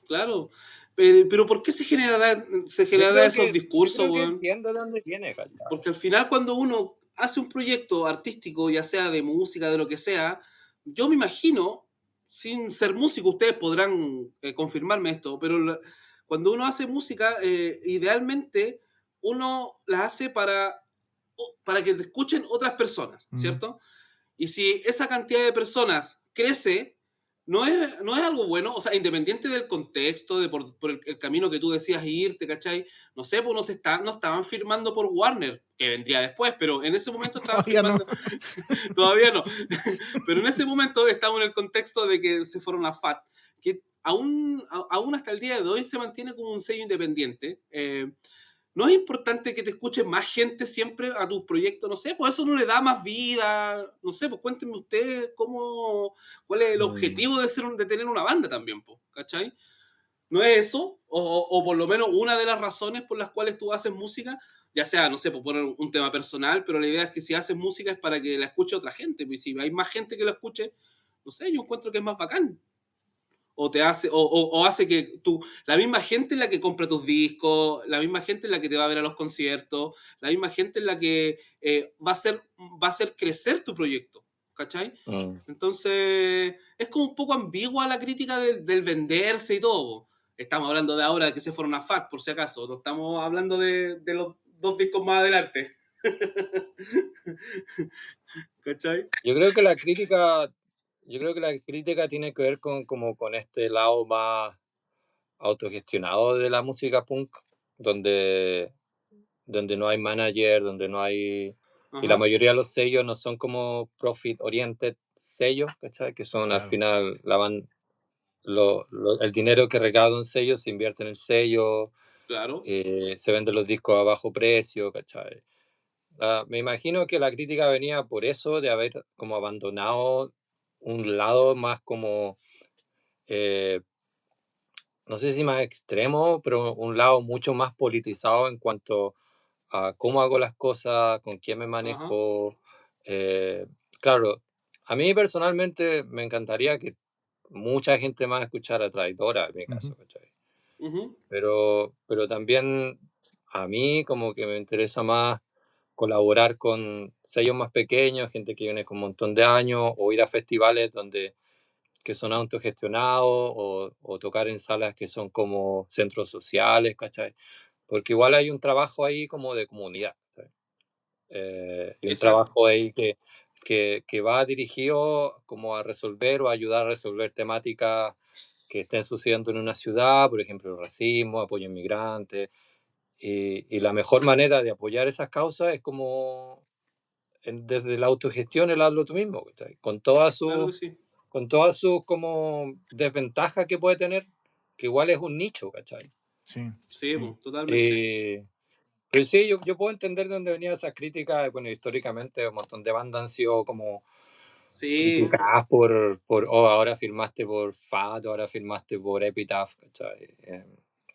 Claro. Pero ¿por qué se generarán esos discursos, yo creo que weón? entiendo de dónde viene, ¿cachai? Porque al final cuando uno hace un proyecto artístico, ya sea de música, de lo que sea, yo me imagino, sin ser músico, ustedes podrán confirmarme esto, pero cuando uno hace música, idealmente uno la hace para que te escuchen otras personas, ¿cierto? Y si esa cantidad de personas crece, no es algo bueno, o sea, independiente del contexto, de por el camino que tú decías irte, ¿cachai? No sé, pues no estaban firmando por Warner, que vendría después, pero en ese momento estaban firmando. Todavía no. Pero en ese momento estamos en el contexto de que se fueron a FAT, que aún hasta el día de hoy se mantiene como un sello independiente. ¿No es importante que te escuche más gente siempre a tus proyectos? No sé, pues eso no le da más vida. No sé, pues cuéntenme ustedes cuál es el objetivo de tener una banda también, pues, ¿cachai? ¿No es eso? O por lo menos una de las razones por las cuales tú haces música, ya sea, no sé, por poner un tema personal, pero la idea es que si haces música es para que la escuche otra gente. Pues si hay más gente que la escuche, no sé, yo encuentro que es más bacán. O te hace, o hace que la misma gente es la que compra tus discos, la misma gente es la que te va a ver a los conciertos, la misma gente es la que va a hacer crecer tu proyecto, ¿cachai? Entonces, es como un poco ambigua la crítica del venderse y todo. Estamos hablando de ahora que se fueron a FAT, por si acaso, no estamos hablando de los 2 discos más adelante. ¿Cachai? Yo creo que la crítica tiene que ver con este lado más autogestionado de la música punk, donde no hay manager, donde no hay... Ajá. Y la mayoría de los sellos no son como profit-oriented sellos, ¿cachai? Que son al final el dinero que recauda un sello se invierte en el sello, Claro. se venden los discos a bajo precio, ¿cachai? Me imagino que la crítica venía por eso, de haber como abandonado un lado más como no sé si más extremo, pero un lado mucho más politizado en cuanto a cómo hago las cosas, con quién me Ajá. manejo. eh, claro, a mí personalmente me encantaría que mucha gente más escuchara Traidora, en mi Ujú. caso, ¿cachai? Ujú. Pero también a mí como que me interesa más colaborar con sellos más pequeños, gente que viene con un montón de años, o ir a festivales donde que son autogestionados, o tocar en salas que son como centros sociales, ¿cachai? Porque igual hay un trabajo ahí como de comunidad, ¿cachai? Y un Exacto. trabajo ahí que va dirigido como a resolver o ayudar a resolver temáticas que estén sucediendo en una ciudad, por ejemplo, el racismo, apoyo a inmigrantes, y la mejor manera de apoyar esas causas es como desde la autogestión, el hazlo tú mismo, ¿cachai? Claro que sí. Con todas sus como desventajas que puede tener, que igual es un nicho, ¿cachai? Sí, Sí, sí. pues, totalmente. Eh, pero sí, yo puedo entender de dónde venía esa crítica. Bueno, históricamente un montón de bandas han sido como Sí, criticadas oh, ahora firmaste por Fat, ahora firmaste por Epitaph, ¿cachai?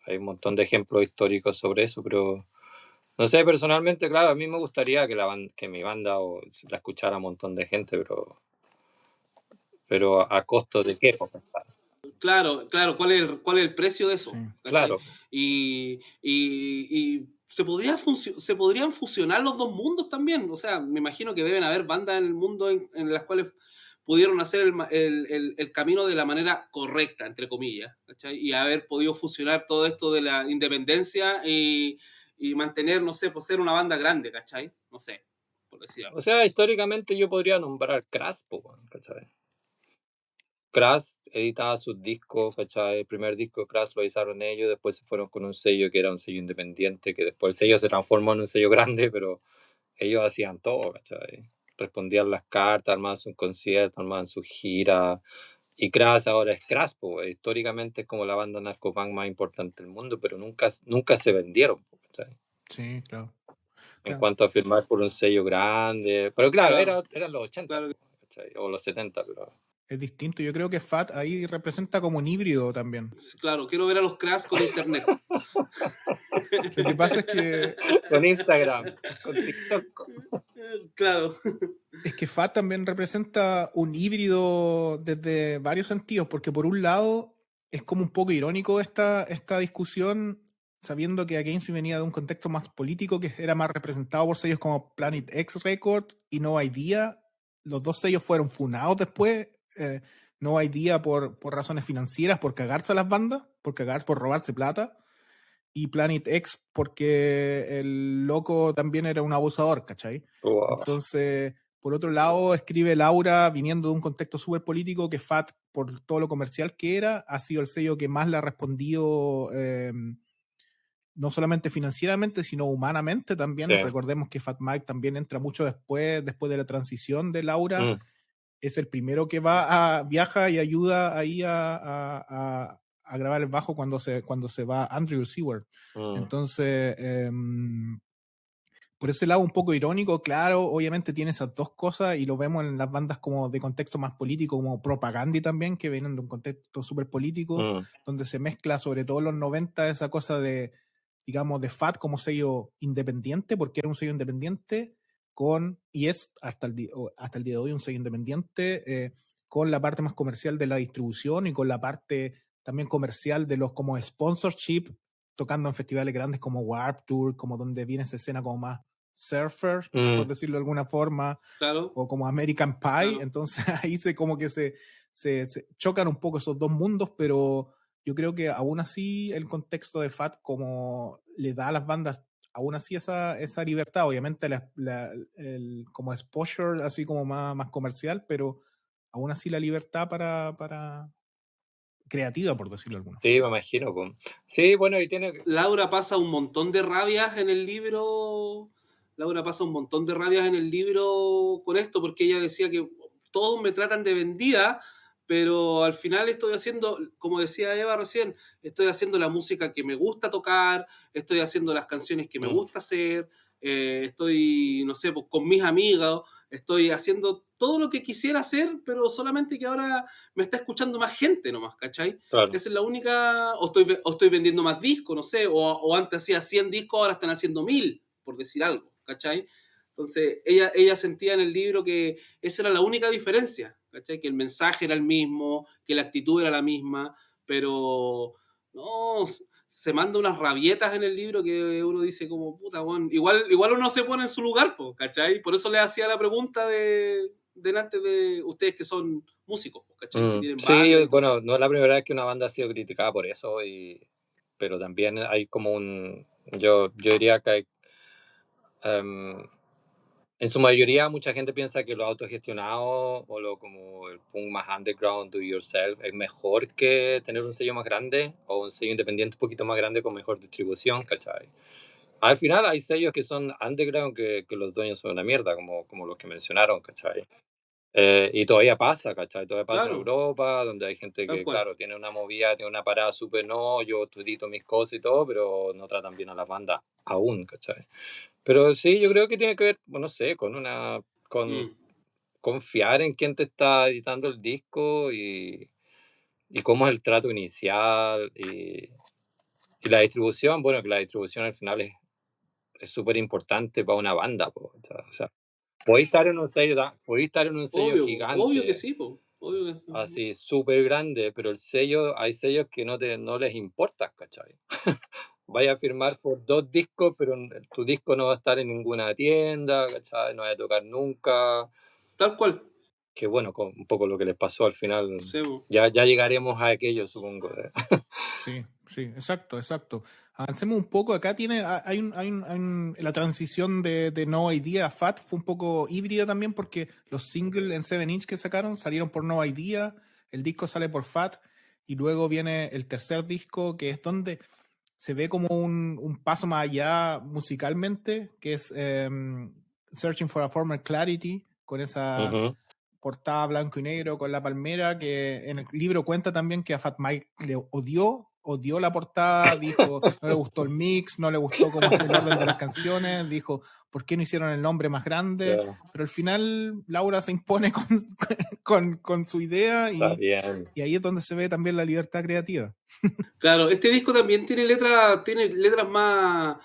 Hay un montón de ejemplos históricos sobre eso, pero no sé, personalmente, claro, a mí me gustaría que, que mi banda la escuchara un montón de gente, pero a costo de qué, po, claro, claro. ¿Cuál es el precio de Sí. eso? ¿Cachai? claro. Y se podrían fusionar los dos mundos también. O sea, me imagino que deben haber bandas en el mundo en las cuales pudieron hacer el camino de la manera correcta, entre comillas, ¿cachai? Y haber podido fusionar todo esto de la independencia y mantener, no sé, por ser una banda grande, ¿cachai? No sé, por decir O algo. sea, históricamente yo podría nombrar Crash, po, weón, ¿cachai? Crash editaba sus discos, ¿cachai? El primer disco de Crash lo editaron ellos, después se fueron con un sello que era un sello independiente, que después el sello se transformó en un sello grande, pero ellos hacían todo, ¿cachai? Respondían las cartas, armaban sus conciertos, armaban sus giras. Y Crash ahora es Crash, po, históricamente es como la banda narcopunk más importante del mundo, pero nunca se vendieron, po, ¿cachai? Sí, claro. En Claro. cuanto a firmar por un sello grande. Pero claro, Claro, eran los 80, claro, ¿cachai? O los 70, pero Es distinto. Yo creo que Fat ahí representa como un híbrido también. claro. Quiero ver a los Crash con internet. Lo que pasa es que con Instagram, con TikTok. Claro. es que Fat también representa un híbrido desde varios sentidos, porque por un lado es como un poco irónico esta discusión, sabiendo que Against Me venía de un contexto más político, que era más representado por sellos como Planet X Records y No Idea. Los dos sellos fueron funados después. No Idea por razones financieras, por cagarse a las bandas, por robarse plata. Y Planet X porque el loco también era un abusador, ¿cachai? Wow. Entonces, por otro lado, escribe Laura viniendo de un contexto súper político que Fat, por todo lo comercial que era, ha sido el sello que más le ha respondido, no solamente financieramente, sino humanamente también. Sí. Recordemos que Fat Mike también entra mucho después de la transición de Laura. Mm. Es el primero que viaja y ayuda ahí a grabar el bajo cuando se va Andrew Seward. Mm. Entonces, por ese lado un poco irónico, claro, obviamente tiene esas dos cosas y lo vemos en las bandas como de contexto más político, como Propaganda también, que vienen de un contexto súper político, Mm. donde se mezcla sobre todo en los 90 esa cosa de, digamos, de Fat como sello independiente, porque era un sello independiente y es hasta el día de hoy un sello independiente, con la parte más comercial de la distribución y con la parte también comercial de los como sponsorship, tocando en festivales grandes como Warped Tour, como donde viene esa escena como más surfer, por Mm. decirlo de alguna forma, Claro, o como American Pie. claro. Entonces ahí como que se chocan un poco esos dos mundos, pero yo creo que aún así el contexto de Fat como le da a las bandas aún así esa libertad, obviamente como exposure así como más comercial, pero aún así la libertad para creativa, por decirlo de alguna Sí, forma. me imagino, po. Sí, bueno, y tiene. Laura pasa un montón de rabias en el libro. Laura pasa un montón de rabias en el libro con esto, porque ella decía que todos me tratan de vendida, pero al final estoy haciendo, como decía Eva recién, estoy haciendo la música que me gusta tocar, estoy haciendo las canciones que me Mm. gusta hacer, estoy, no sé, pues con mis amigos, estoy haciendo todo lo que quisiera hacer, pero solamente que ahora me está escuchando más gente nomás, ¿cachai? Claro. Esa es la única, o estoy vendiendo más discos, no sé, o antes hacía 100 discos, ahora están haciendo 1000, por decir algo, ¿cachai? Entonces, ella sentía en el libro que esa era la única diferencia, ¿cachai? Que el mensaje era el mismo, que la actitud era la misma, pero no, se manda unas rabietas en el libro que uno dice como, puta, bueno, igual uno se pone en su lugar, po, ¿cachai? Por eso le hacía la pregunta delante de ustedes que son músicos, ¿cachai? Que tienen Sí, banda y todo. bueno, no es la primera vez que una banda ha sido criticada por eso, pero también hay como yo diría que hay, en su mayoría mucha gente piensa que lo autogestionado como el punk más underground, do it yourself, es mejor que tener un sello más grande o un sello independiente un poquito más grande con mejor distribución, ¿cachai? Al final hay sellos que son underground que los dueños son una mierda, como los que mencionaron, ¿cachai? Y todavía pasa, ¿cachai? Todavía pasa en Claro, Europa, donde hay gente tal que, cual. claro, tiene una movida, tiene una parada súper, no, yo edito mis cosas y todo, pero no tratan bien a las bandas aún, ¿cachai? Pero sí, yo creo que tiene que ver, bueno, no sé, con Mm. confiar en quién te está editando el disco y cómo es el trato inicial y la distribución, bueno, que la distribución al final es súper importante para una banda, po, o sea, podéis estar en un sello, podéis estar en un sello Obvio que gigante, sí, po. Obvio que sí. así súper grande, pero hay sellos que no les importa, ¿cachai? Vaya a firmar por 2 discos, pero tu disco no va a estar en ninguna tienda, ¿cachai? No vaya a tocar nunca. Tal cual. Que bueno, un poco lo que les pasó al final. Sí, po. Ya llegaremos a aquello, supongo. Sí, sí, exacto, exacto. Avancemos un poco. Acá la transición de No Idea a Fat fue un poco híbrida también porque los singles en 7 inch que sacaron salieron por No Idea, el disco sale por Fat y luego viene el tercer disco que es donde se ve como un paso más allá musicalmente, que es Searching for a Former Clarity, con esa Ujú. portada blanco y negro con la palmera, que en el libro cuenta también que a Fat Mike le odió la portada, dijo, no le gustó el mix, no le gustó cómo es el orden de las canciones, dijo, ¿por qué no hicieron el nombre más grande? Ya, Pero al final Laura se impone con su idea está bien. y ahí es donde se ve también la libertad creativa. Claro, este disco también tiene letras más.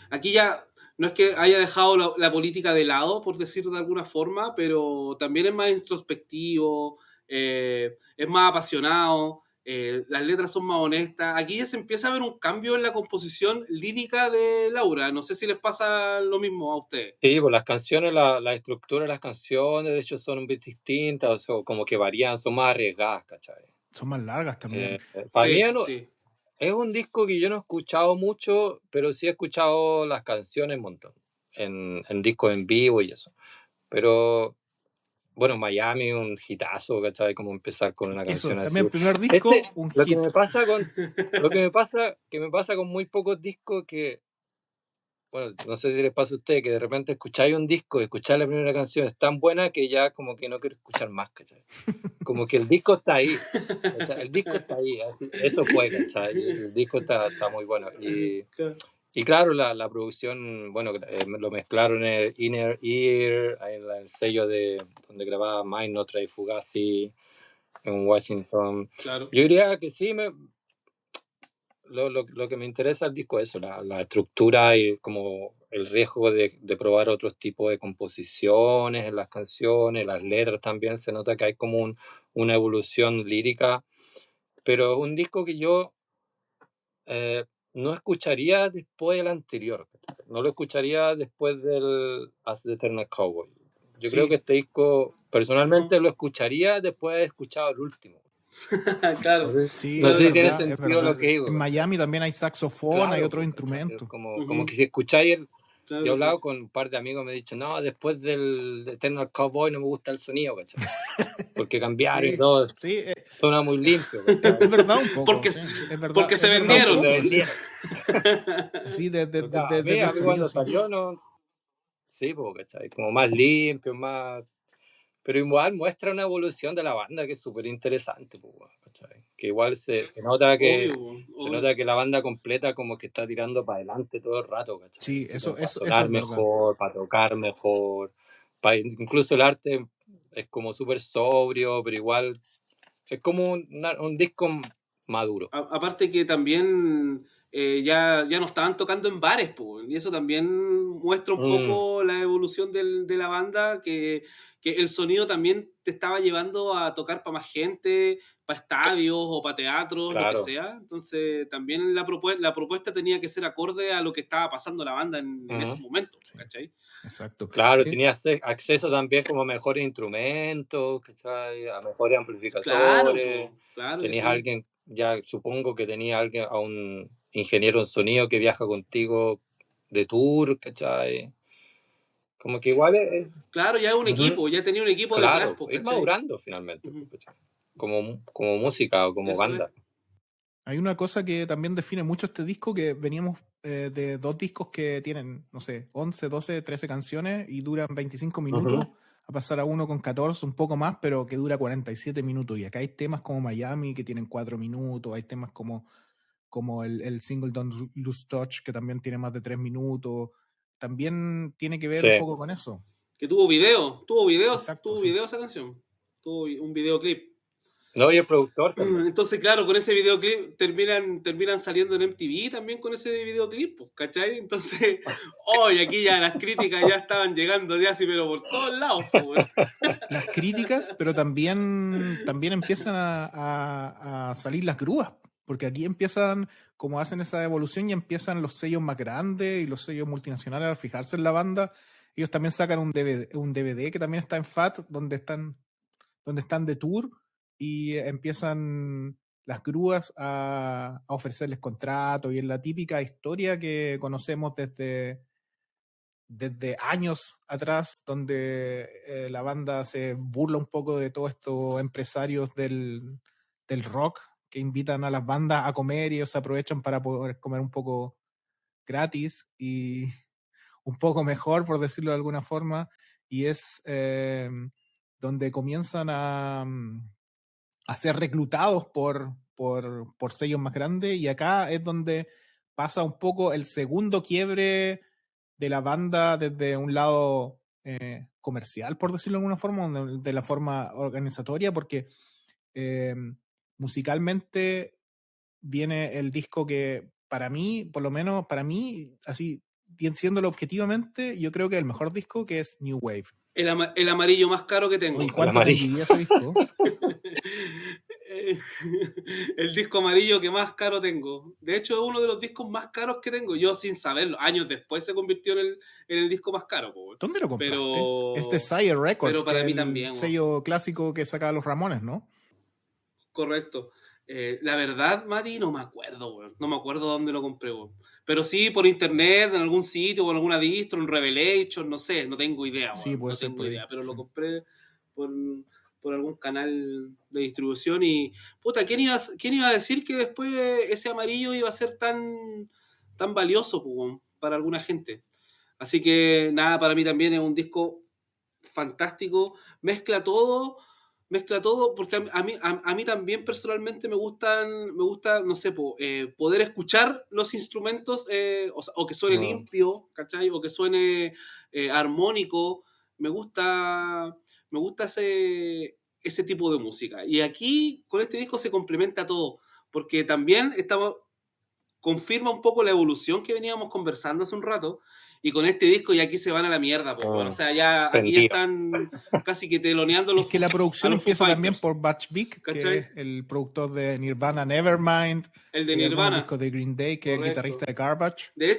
Aquí ya no es que haya dejado la política de lado, por decirlo de alguna forma, pero también es más introspectivo, es más apasionado, las letras son más honestas. Aquí ya se empieza a ver un cambio en la composición lírica de Laura. No sé si les pasa lo mismo a ustedes. Sí, pues las canciones, la estructura de las canciones, de hecho, son un bit distintas, o sea, como que varían, son más arriesgadas, ¿cachai? Son más largas también. Para mí Sí, sí. es un disco que yo no he escuchado mucho, pero sí he escuchado las canciones un montón, en discos en vivo y eso. Pero, bueno, Miami, un hitazo, ¿cachai? Como empezar con una Eso, canción también así. el primer disco, un Lo que hit. me pasa con muy pocos discos que, bueno, no sé si les pasa a ustedes, que de repente escucháis un disco, escucháis la primera canción, es tan buena que ya como que no quiero escuchar más, ¿cachai? Como que el disco está ahí, ¿cachai? El disco está ahí, así, eso fue, ¿cachai? El disco está muy bueno. Y claro, la producción, bueno, lo mezclaron en el Inner Ear, en el sello de donde grababa Mind Notre y Fugazi en Washington. Claro. Yo diría que sí, lo que me interesa del disco es eso, la estructura y como el riesgo de probar otros tipos de composiciones en las canciones, las letras también, se nota que hay como una evolución lírica, pero es un disco que yo no escucharía después del anterior, no lo escucharía después del As the Eternal Cowboy. Yo creo que Sí. este disco, personalmente, lo escucharía después de haber escuchado el último. Claro. Sí, No es sé si tiene verdad, es sentido verdad. lo que digo, En ¿cachai? Miami también hay saxofón, hay Claro, otros pues, ¿cachai? instrumentos. Como que si escucháis Claro yo he que sí. hablado con un par de amigos, me han dicho, no, después del Eternal Cowboy no me gusta el sonido, ¿cachai? Porque cambiaron y Sí, todo, sí, suena muy limpio, ¿cachai? es verdad un poco, Porque, sí. porque se Es verdad un Porque vendieron. lo poco, sí. vendieron. Sí, Pero claro, desde a el mí sonido, cuando sí. salió, no, sí, pues, ¿cachai? Como más limpio, más... Pero igual muestra una evolución de la banda que es súper interesante, pues, ¿cachai? Que igual se nota que Obvio, nota que la banda completa como que está tirando para adelante todo el rato, ¿cachai? Sí, Así eso, como para eso sonar es verdad. mejor, para tocar mejor, incluso el arte es como súper sobrio, pero igual es como un disco maduro. Aparte que también ya no estaban tocando en bares, po, y eso también muestra un poco la evolución de la banda, que el sonido también te estaba llevando a tocar para más gente, para estadios o para teatros, lo que Claro. sea. Entonces también la propuesta tenía que ser acorde a lo que estaba pasando la banda en ese momento, Sí. ¿cachai? Exacto. Claro, tenías acceso también como a mejores instrumentos, ¿cachai? A mejores amplificadores. Claro que Tenías sí. a alguien, ya supongo que tenía a un ingeniero en sonido que viaja contigo de tour, ¿cachai? Como que igual es Claro, ya es un Ujú. equipo, ya tenía un equipo detrás, claro, pues, ir ¿cachai? madurando finalmente, Ujú. ¿cachai? Como música o como Eso es. banda. Hay una cosa que también define mucho este disco, que veníamos de dos discos que tienen, no sé, 11, 12, 13 canciones y duran 25 minutos, a pasar a uno con 14, un poco más, pero que dura 47 minutos. Y acá hay temas como Miami que tienen 4 minutos, hay temas como el single Don't Lose Touch, que también tiene más de 3 minutos. También tiene que ver Sí. un poco con eso. Que tuvo videos, Exacto, tuvo sí. video esa canción. Tuvo un videoclip. No, y el productor también. Entonces, claro, con ese videoclip terminan saliendo en MTV también con ese videoclip, pues, ¿cachai? Entonces, hoy aquí ya las críticas ya estaban llegando ya así, pero por todos lados, pues. Las críticas, pero también empiezan a salir las grúas, porque aquí empiezan, como hacen esa evolución, y empiezan los sellos más grandes y los sellos multinacionales a fijarse en la banda. Ellos también sacan un DVD que también está en FAT, donde están de tour, y empiezan las grúas a ofrecerles contratos, y es la típica historia que conocemos desde años atrás, donde la banda se burla un poco de todos estos empresarios del rock que invitan a las bandas a comer y ellos se aprovechan para poder comer un poco gratis y un poco mejor, por decirlo de alguna forma, y es donde comienzan a ser reclutados por sellos más grandes, y acá es donde pasa un poco el segundo quiebre de la banda desde un lado comercial, por decirlo de alguna forma, de la forma organizatoria, porque musicalmente viene el disco que para mí, por lo menos para mí, así siéndolo objetivamente, yo creo que el mejor disco, que es New Wave. El amarillo más caro que tengo. Oye, ¿cuánto te envidia ese disco? El disco amarillo que más caro tengo. De hecho, es uno de los discos más caros que tengo. Yo sin saberlo. Años después se convirtió en el disco más caro. ¿Dónde lo compraste? Pero... Es de Sire Records, pero para que mí es el también. sello clásico que sacaba los Ramones, ¿no? Correcto. La verdad, Mati, no me acuerdo, weón. No me acuerdo dónde lo compré, weón. Pero sí por internet, en algún sitio, o en alguna distro, en Revelation, no sé, no tengo idea, weón. Sí, puede No ser tengo por ahí, idea, pero sí. lo compré por, por algún canal de distribución y, puta, ¿quién iba a decir que después ese amarillo iba a ser tan valioso, pues, weón, para alguna gente? Así que, nada, para mí también es un disco fantástico, mezcla todo, porque a mí también personalmente me gusta, no sé, poder escuchar los instrumentos, o que suene limpio, ¿cachai? O que suene armónico, me gusta, ese tipo de música. Y aquí, con este disco, se complementa todo, porque también confirma un poco la evolución que veníamos conversando hace un rato, y con este disco ya aquí se van a la mierda, pues, bueno, o sea, ya aquí ya están casi que teloneando Es que la a producción los Foo empieza también Fighters, por Butch Vig, que es ¿cachai? el productor de Nirvana Nevermind, El de y algunos Nirvana, discos de Green Day, que es el guitarrista correcto. de Garbage. De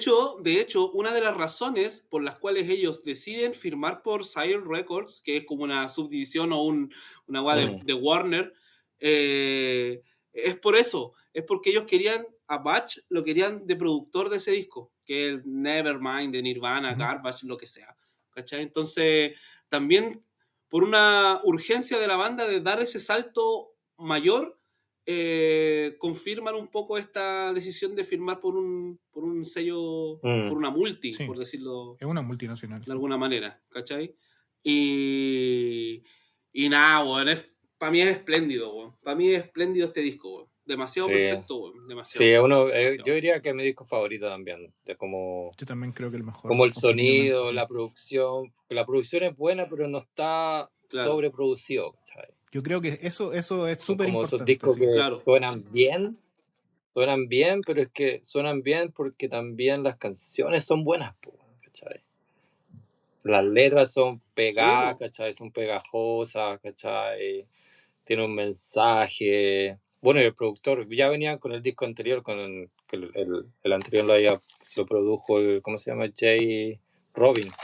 hecho, una de las razones por las cuales ellos deciden firmar por Sire Records, que es como una subdivisión o una guay de Warner, es por eso. Es porque ellos querían, a Butch lo querían de productor de ese disco, que es el Nevermind de Nirvana, Garbage, lo que sea. ¿Cachai? Entonces, también por una urgencia de la banda de dar ese salto mayor, confirman un poco esta decisión de firmar por un sello, por una multi, Sí, por decirlo es una multinacional. de Sí. alguna manera, ¿cachai? Y nada, bueno, Para mí es espléndido, weón. Para mí es espléndido este disco, weón. Demasiado Sí. perfecto, weón. Demasiado. Sí, demasiado. yo diría que es mi disco favorito también, de como Yo también creo que el mejor. el objetivamente, sonido, sí. la producción. La producción es buena, pero no está Claro. sobreproducido, ¿cachai? Yo creo que eso es Son súper como esos importante. discos Sí. que Claro. suenan bien, pero es que suenan bien porque también las canciones son buenas, po, ¿cachai? Las letras son pegadas, Sí, po. ¿cachai? Son pegajosas, ¿cachai? Tiene un mensaje. Bueno, y el productor ya venía con el disco anterior, con el anterior lo produjo, ¿cómo se llama? Jay Robbins.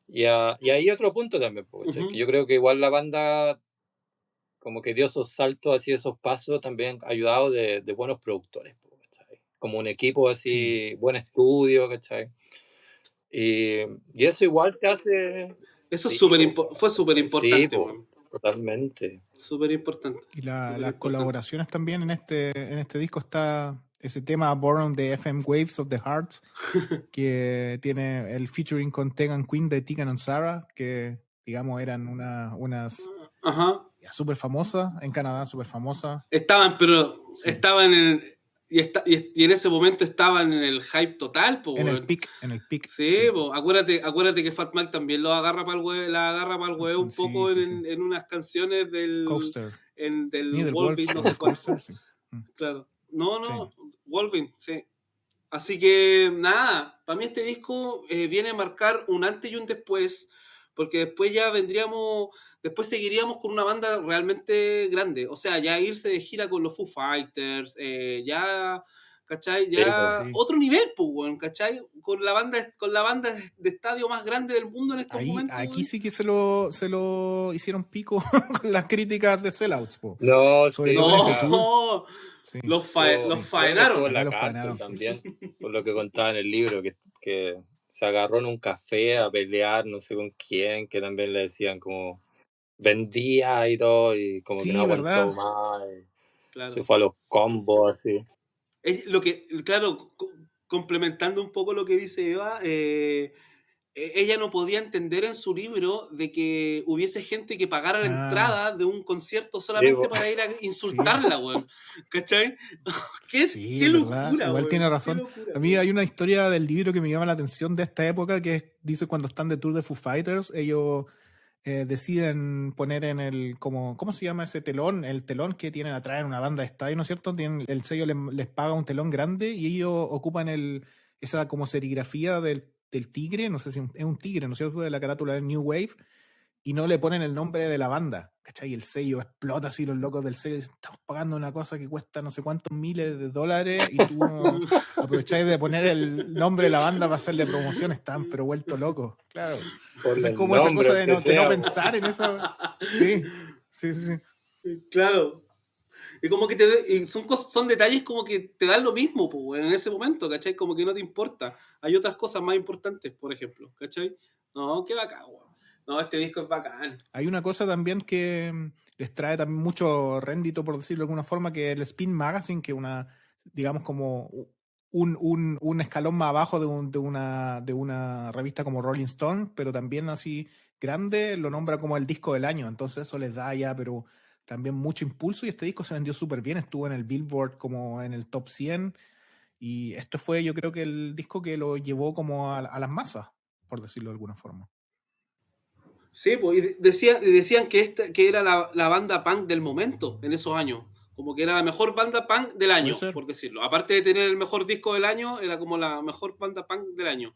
Y ahí otro punto también, ¿cachai? Que yo creo que igual la banda como que dio esos saltos, así esos pasos, también ayudado de buenos productores, ¿cachai? Como un equipo así, buen estudio, ¿cachai? Y eso igual te hace... Eso Sí, fue súper sí, importante, weón. totalmente. Súper importante. Y las colaboraciones también en este disco está ese tema Born on the FM Waves of the Hearts, que tiene el featuring con Tegan Quinn de Tegan and Sara, que digamos eran unas Ajá. súper famosas, en Canadá súper famosas. Estaban en el... Y en ese momento estaban en el hype total, po, En el weón. pic. Sí, po. Acuérdate que Fat Mike también lo agarra para la agarra para el huevo un Sí, poco sí, en unas canciones del Coaster. del Wolfing, no sé cuál. Coaster, sí. Claro. No, Sí. Wolfing, sí. Así que nada, para mí este disco viene a marcar un antes y un después, porque después seguiríamos con una banda realmente grande, o sea, ya irse de gira con los Foo Fighters, ya, ¿cachai? Ya Sí. otro nivel, pues, weón, ¿cachai? Con la banda de estadio más grande del mundo en estos momentos. Aquí sí que se lo hicieron pico con las críticas de sellouts, po. No, Sobre sí, todo en ese acá. tour. Sí. Los Bueno, faenaron. estuvo en Acá la los cárcel faenaron. también, por lo que contaba en el libro, que se agarró en un café a pelear, no sé con quién, que también le decían como vendía y todo, y como que no Sí, ¿verdad? aguantó más, y Claro. se fue a los combos, así. Claro, complementando un poco lo que dice Eva, ella no podía entender en su libro de que hubiese gente que pagara la entrada de un concierto solamente para ir a insultarla, weón. ¿Cachai? ¿Qué es verdad. locura, Igual weón. tiene Qué razón. locura, A mí weón. hay una historia del libro que me llama la atención de esta época que dice cuando están de tour de Foo Fighters, ellos deciden poner en ¿cómo se llama ese telón? El telón que tienen atrás en una banda de estadio, ¿no es cierto? El sello les paga un telón grande y ellos ocupan esa como serigrafía del tigre, no sé si es un tigre, ¿no es cierto? De la carátula de New Wave, y no le ponen el nombre de la banda, ¿cachai? Y el sello explota así, los locos del sello dicen, estamos pagando una cosa que cuesta no sé cuántos miles de dólares y tú aprovecháis de poner el nombre de la banda para hacerle promoción, están pero vuelto locos, claro. Entonces es como esa cosa de no pensar en eso. Sí. Claro. Y como que son detalles como que te dan lo mismo, pues, en ese momento, ¿cachai? Como que no te importa. Hay otras cosas más importantes, por ejemplo, ¿cachai? No, qué bacán, weón. No, este disco es bacán. Hay una cosa también que les trae también mucho rédito, por decirlo de alguna forma, que el Spin Magazine, que digamos como un escalón más abajo de una revista como Rolling Stone, pero también así grande, lo nombra como el disco del año. Entonces eso les da ya, pero también mucho impulso, y este disco se vendió súper bien, estuvo en el Billboard como en el top 100, y esto fue, yo creo que el disco que lo llevó como a las masas, por decirlo de alguna forma. Sí, pues, y decían que era la banda punk del momento en esos años. Como que era la mejor banda punk del año, por decirlo. Aparte de tener el mejor disco del año, era como la mejor banda punk del año.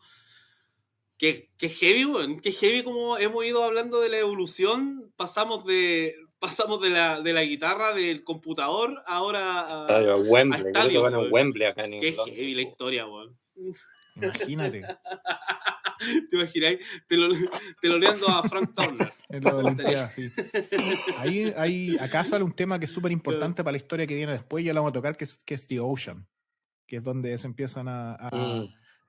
Qué heavy, weón. Qué heavy como hemos ido hablando de la evolución. Pasamos de la guitarra, del computador, ahora a Wembley. a estadio, Creo que van a Wembley acá en Qué Inglaterra. heavy la historia, weón. Imagínate. ¿Te imagináis? Te lo leando a Frank Turner. En la Olimpiada, sí. Acá sale un tema que es súper importante para la historia que viene después, ya lo vamos a tocar, que es The Ocean, que es donde se empiezan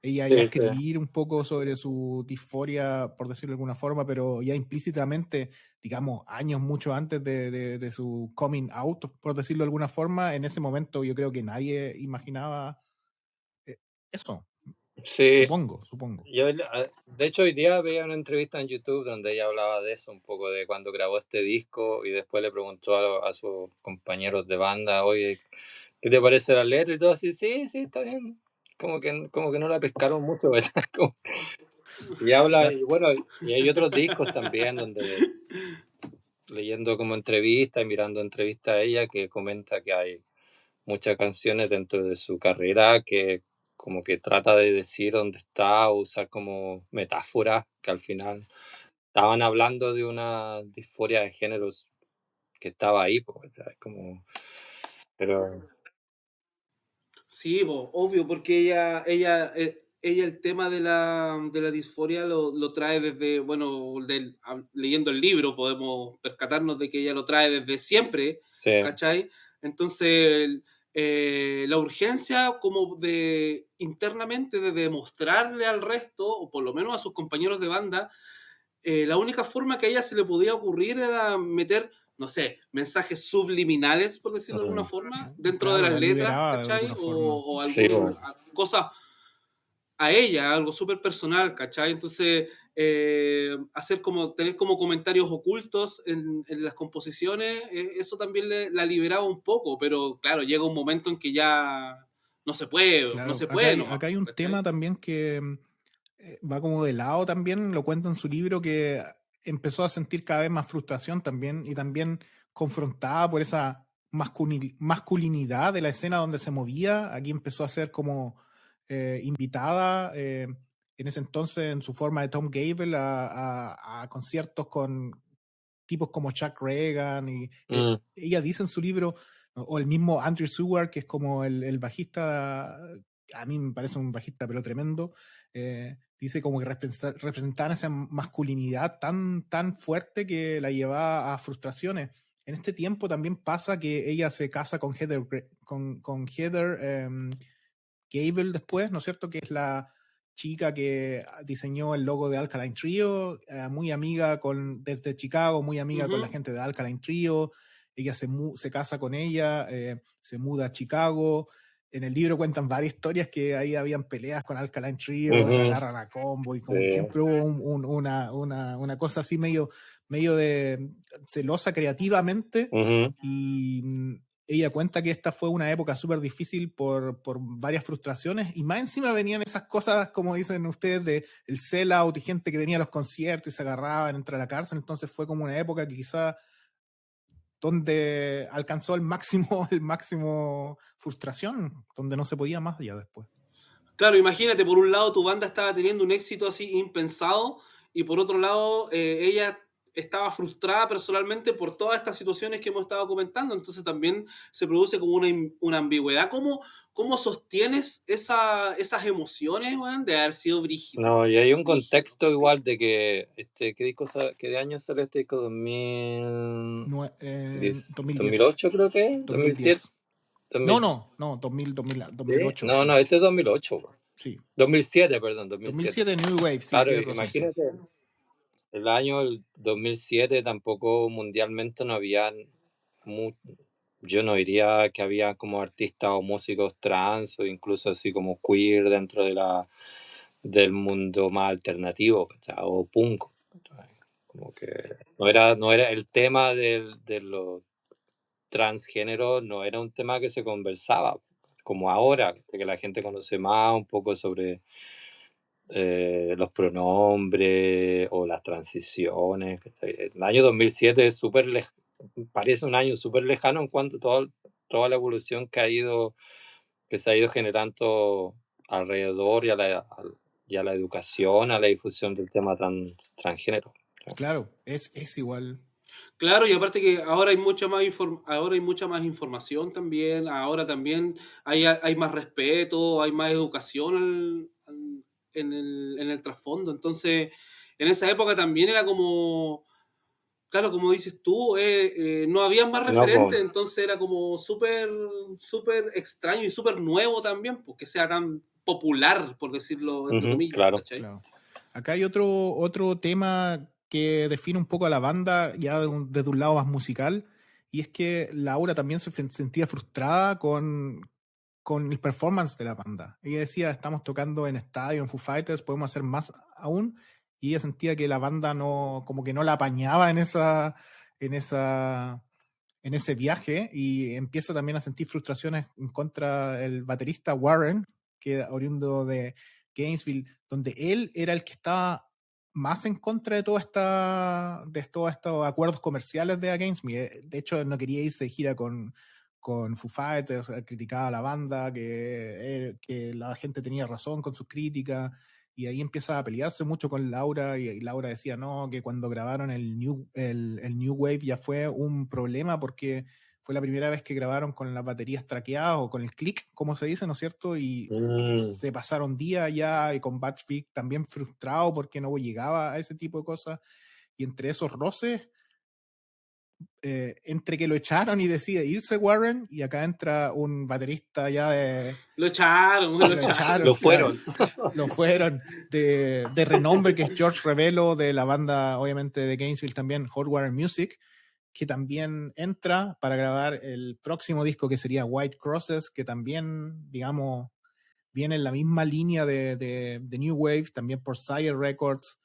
ella a escribir un poco sobre su disforia, por decirlo de alguna forma, pero ya implícitamente, digamos, años mucho antes de su coming out, por decirlo de alguna forma, en ese momento yo creo que nadie imaginaba eso. Sí. Supongo. De hecho, hoy día veía una entrevista en YouTube donde ella hablaba de eso, un poco de cuando grabó este disco, y después le preguntó a sus compañeros de banda, oye, ¿qué te parece la letra? Y todo así, sí, está bien. Como que no la pescaron mucho, ¿verdad? Y habla, y bueno, y hay otros discos también donde, leyendo como entrevistas y mirando entrevistas a ella, que comenta que hay muchas canciones dentro de su carrera que como que trata de decir dónde está, o usar como metáforas que al final estaban hablando de una disforia de géneros que estaba ahí, pues, ¿sabes? Como, pero Sí, obvio, porque ella el tema de la disforia lo trae desde, bueno, leyendo el libro podemos percatarnos de que ella lo trae desde siempre, sí. ¿cachai? Entonces, la urgencia como de internamente de demostrarle al resto, o por lo menos a sus compañeros de banda, la única forma que a ella se le podía ocurrir era meter, no sé, mensajes subliminales, por decirlo de alguna forma, dentro de Claro, las la letras, liberaba de ¿cachai? alguna forma. O Sí, bueno. cosas a ella, algo súper personal, ¿cachai? Entonces, hacer como, tener como comentarios ocultos en las composiciones, eso también la liberaba un poco, pero claro, llega un momento en que ya no se puede, no Claro, se puede nomás, acá hay un ¿cachai? tema también que va como de lado también, lo cuenta en su libro, que empezó a sentir cada vez más frustración también, y también confrontada por esa masculinidad de la escena donde se movía. Aquí empezó a ser como invitada en ese entonces en su forma de Tom Gable a conciertos con tipos como Chuck Reagan, y ella dice en su libro, o el mismo Andrew Stewart, que es como el bajista, a mí me parece un bajista pero tremendo, dice como que representaban esa masculinidad tan fuerte que la llevaba a frustraciones. En este tiempo también pasa que ella se casa con Heather, con Heather Gable después, ¿no es cierto? Que es la chica que diseñó el logo de Alkaline Trio, muy amiga desde Chicago, muy amiga con la gente de Alkaline Trio. Ella se casa con ella, se muda a Chicago. En el libro cuentan varias historias que ahí habían peleas con Alkaline Trio, se agarran a combo, y como que siempre hubo una cosa así medio de celosa creativamente. Y ella cuenta que esta fue una época súper difícil por varias frustraciones, y más encima venían esas cosas, como dicen ustedes, de el sellout y gente que venía a los conciertos y se agarraban entre la cárcel. Entonces fue como una época que quizá donde alcanzó el máximo frustración, donde no se podía más ya después. Claro, imagínate, por un lado tu banda estaba teniendo un éxito así impensado, y por otro lado ella estaba frustrada personalmente por todas estas situaciones que hemos estado comentando. Entonces también se produce como una ambigüedad. ¿Cómo sostienes esas emociones, weón, de haber sido brígido? No, y hay un Brígido. contexto igual de que, ¿qué de año sale este disco? 2010. 2008 creo que, 2007. 2010. No, 2008. No, Sí. no, este es 2008. Sí. 2007, perdón, 2007. 2007 New Wave, sí, Claro, tienes razón, imagínate, el año 2007 tampoco mundialmente no había, yo no diría que había como artistas o músicos trans, o incluso así como queer dentro del mundo más alternativo, ¿cachai? O punk, ¿cachai? Como que no era el tema de los transgéneros, no era un tema que se conversaba como ahora, que la gente conoce más un poco sobre los pronombres o las transiciones, ¿cachai? El año 2007 es parece un año súper lejano en cuanto a toda la evolución que se ha ido generando alrededor, y a la educación, a la difusión del tema transgénero. Claro, es igual. Claro, y aparte que ahora hay ahora hay mucha más información también, ahora también hay más respeto, hay más educación en el trasfondo. Entonces, en esa época también era como, claro, como dices tú, no había más No, referentes, entonces era como súper extraño y súper nuevo también, porque sea tan popular, por decirlo entre comillas, claro. ¿cachai? Claro. Acá hay otro tema que define un poco a la banda, ya desde un lado más musical, y es que Laura también se sentía frustrada con con el performance de la banda. Ella decía, estamos tocando en estadio, en Foo Fighters, podemos hacer más aún, y ella sentía que la banda no, como que no la apañaba en ese viaje, y empieza también a sentir frustraciones en contra del baterista Warren, que era oriundo de Gainesville, donde él era el que estaba más en contra de todos estos acuerdos comerciales de Gainesville. De hecho, él no quería irse de gira con Foo Fighters, criticaba a la banda, que la gente tenía razón con sus críticas, y ahí empieza a pelearse mucho con Laura, y Laura decía no, que cuando grabaron el New Wave ya fue un problema porque fue la primera vez que grabaron con las baterías traqueadas o con el click, como se dice, ¿no es cierto? Y se pasaron días ya, y con Butch Vig también frustrado porque no llegaba a ese tipo de cosas, y entre esos roces, entre que lo echaron y decide irse Warren, y acá entra un baterista ya de... Lo echaron. Lo fueron. Lo fueron de renombre, que es George Rebelo, de la banda, obviamente, de Gainesville también, Hot Water Music, que también entra para grabar el próximo disco, que sería White Crosses, que también, digamos, viene en la misma línea de New Wave, también por Sire Records.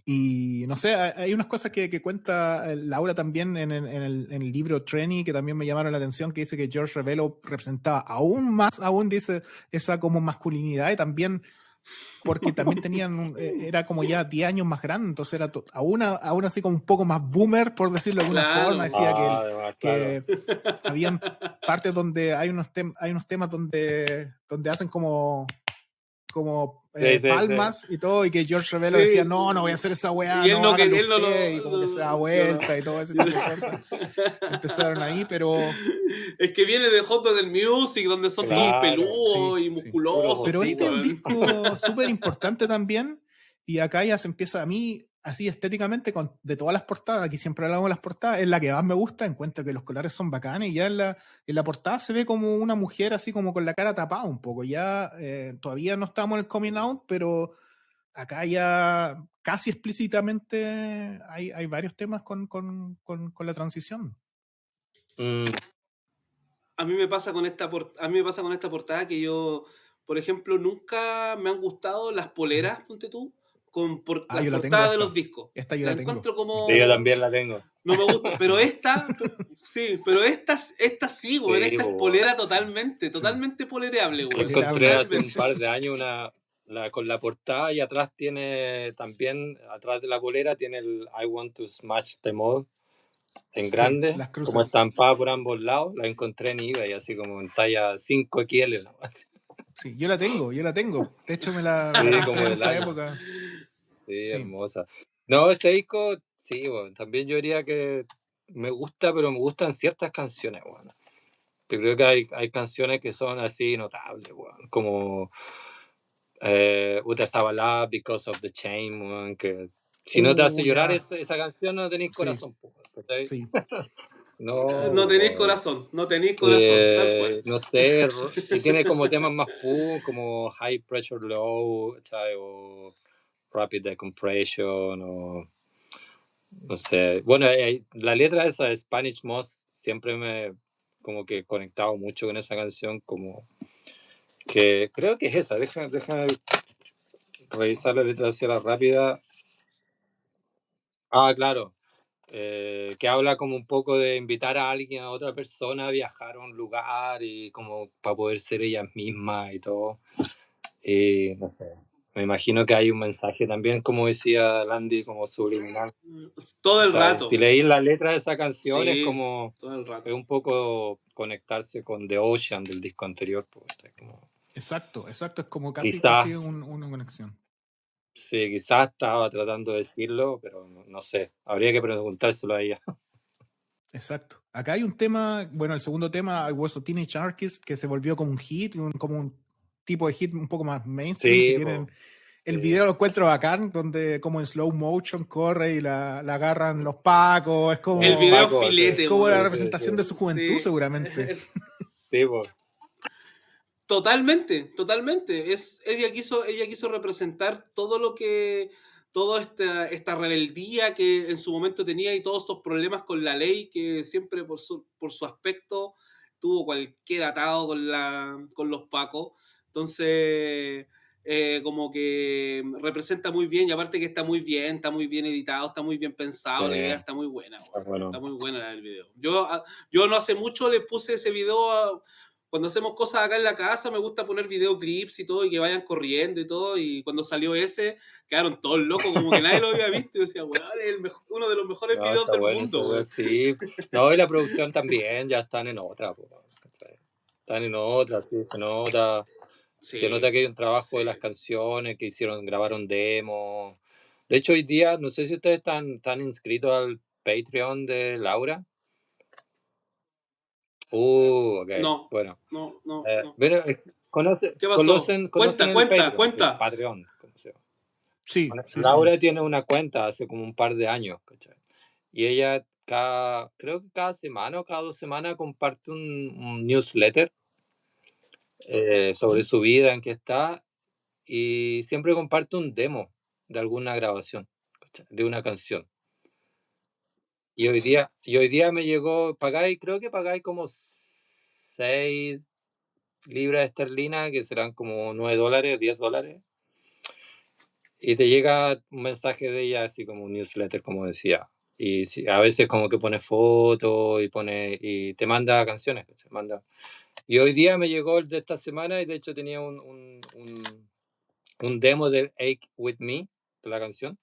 Y no sé, hay unas cosas que cuenta Laura también en el libro Trenny, que también me llamaron la atención, que dice que George Rebelo representaba aún más, dice, esa como masculinidad, y también porque también tenían, era como ya 10 años más grande, entonces era aún así como un poco más boomer, por decirlo de alguna forma. Decía que habían partes donde hay unos temas donde hacen como palmas y todo, y que George Rebelo decía no voy a hacer esa weá, y él no quería, y como que se da vuelta y todo ese tipo de cosas. Empezaron ahí, pero es que viene de Hot del Music, donde son muy peludos y musculosos. Pero este es un disco súper importante también, y acá ya se empieza, a mí, así estéticamente, de todas las portadas, aquí siempre hablamos de las portadas, es la que más me gusta. Encuentro que los colores son bacanes, y ya en la portada se ve como una mujer así como con la cara tapada un poco. Ya todavía no estamos en el coming out, pero acá ya casi explícitamente hay varios temas con la transición. A mí me pasa con esta portada que yo, por ejemplo, nunca me han gustado las poleras, ponte tú, con las portadas de los discos. Esta yo la la encuentro tengo. como... Sí, yo también la tengo. No me gusta, pero esta sí, güey, esta es polera totalmente polereable, güey. Yo encontré hace un par de años con la portada, y atrás tiene también, atrás de la polera tiene el I want to smash them all en grande, como estampada por ambos lados. La encontré en eBay, así como en talla 5XL. Sí, yo la tengo. De hecho, me la como en esa época. Sí, hermosa. No, este disco, sí, bueno, también yo diría que me gusta, pero me gustan ciertas canciones, bueno. Yo creo que hay canciones que son así notables, bueno, como Uta Zabalá, Because of the Chain, bueno, que si no te hace llorar esa canción, no tenéis corazón. Sí. No tenéis corazón, tal cual. No sé, y tiene como temas más punk, como High Pressure Low, ¿sabes? O Rapid Decompression, o no sé. Bueno, la letra esa de Spanish Moss siempre me como que he conectado mucho con esa canción, como que creo que es esa. Déjame revisar la letra hacia la rápida. Claro. Que habla como un poco de invitar a alguien, a otra persona, a viajar a un lugar, y como para poder ser ellas mismas y todo. No sé. Me imagino que hay un mensaje también, como decía Landy, como subliminal. Todo el rato. Si leí la letra de esa canción, es como todo el rato. Es un poco conectarse con The Ocean del disco anterior. Pues, como... Exacto. Es como casi una conexión. Sí, quizás estaba tratando de decirlo, pero no sé. Habría que preguntárselo a ella. Exacto. Acá hay un tema, bueno, el segundo tema, I Was a Teenage Anarchist, que se volvió como un hit, como un tipo de hit un poco más mainstream. Sí, que tienen, el video lo encuentro bacán, donde como en slow motion corre y la agarran los pacos. Es como el video filete. Es como la representación de su juventud, seguramente. Sí, pues. Totalmente. Ella quiso representar toda esta rebeldía que en su momento tenía, y todos estos problemas con la ley, que siempre por su aspecto tuvo cualquier atado con los pacos. Entonces, como que representa muy bien, y aparte que está muy bien editado, está muy bien pensado, la idea está muy buena, Bueno. está muy buena el video. Yo no hace mucho le puse ese video cuando hacemos cosas acá en la casa, me gusta poner videoclips y todo, y que vayan corriendo y todo, y cuando salió ese, quedaron todos locos, como que nadie lo había visto, y decía, weón, es uno de los mejores videos está del bueno mundo, eso, weón. sí. No, y la producción también, ya están en otra, ¿cachai? Están en otra, sí, se nota. Sí, Se nota que hay un trabajo de sí. las canciones que grabaron demos. De hecho, hoy día, no sé si ustedes están inscritos al Patreon de Laura. Ok, No, bueno. no. Bueno, ¿Qué pasó? conocen el Patreon, Cuenta. el Patreon, como se llama. Sí, Bueno, sí, Laura tiene una cuenta hace como un par de años, ¿cachai? Y ella creo que cada semana o cada 2 semanas comparte un newsletter sobre su vida, en qué está, y siempre comparte un demo de alguna grabación, ¿cachai? De una canción. Y hoy día me llegó, creo que pagáis como 6 libras esterlinas, que serán como $9, $10. Y te llega un mensaje de ella, así como un newsletter, como decía. Y a veces como que pone fotos y te manda canciones. Y hoy día me llegó el de esta semana, y de hecho tenía un demo de Ache With Me, de la canción.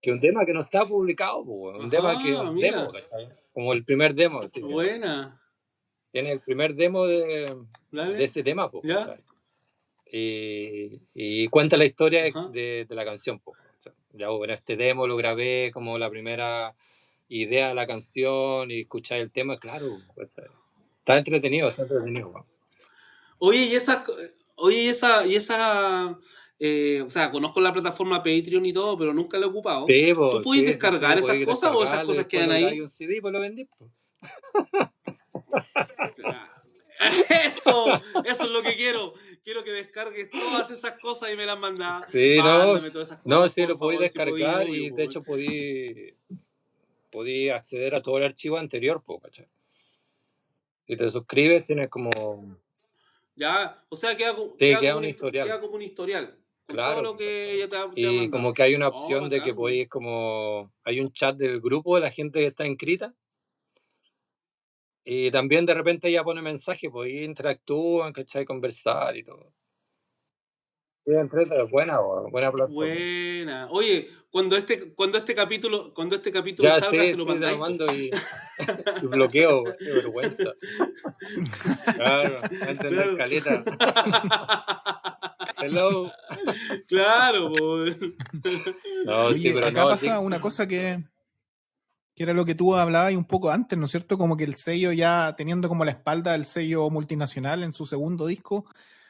Que un tema que no está publicado, un tema que es un mira. demo, ¿cachai? Como el primer demo. ¿sí? Buena. Tiene el primer demo de ese tema, ¿Ya? Y cuenta la historia Ajá. de la canción. Ya, bueno, este demo lo grabé como la primera idea de la canción, y escuchar el tema, claro, ¿cachai? Está entretenido. Oye, y esa, o sea, conozco la plataforma Patreon y todo, pero nunca la he ocupado. Sí, ¿Tú puedes sí, descargar esas podéis cosas o esas descargarlo, cosas después quedan lo grabáis ahí? un CD y pues lo vendís, po. Eso es lo que quiero. Quiero que descargues todas esas cosas y me las mandas. Sí, Mándame todas esas cosas, no, sí, por lo podéis favor, si podís, descargar, obvio, y de po. hecho podí acceder a todo el archivo anterior, ¿cachai? Si te suscribes, tienes como... Ya, o sea, queda queda como un historial. queda como un historial con todo Claro, lo que ella te va a y mandar. como que hay una Oh, opción de que bacán. podéis hay un chat del grupo de la gente que está inscrita, y también de repente ella pone mensajes, pues interactúan, ¿cachai? Conversar y todo. Sí, buena plataforma. Buena. Oye, cuando este capítulo Ya, salga, se lo te lo mandáis, po. mando y bloqueo, qué vergüenza. Claro, va a entender Claro. caleta. Hello. Claro, po. No, Oye, sí, pero acá no, pasa una cosa que era lo que tú hablabas un poco antes, ¿no es cierto? Como que el sello, ya teniendo como la espalda del sello multinacional en su segundo disco,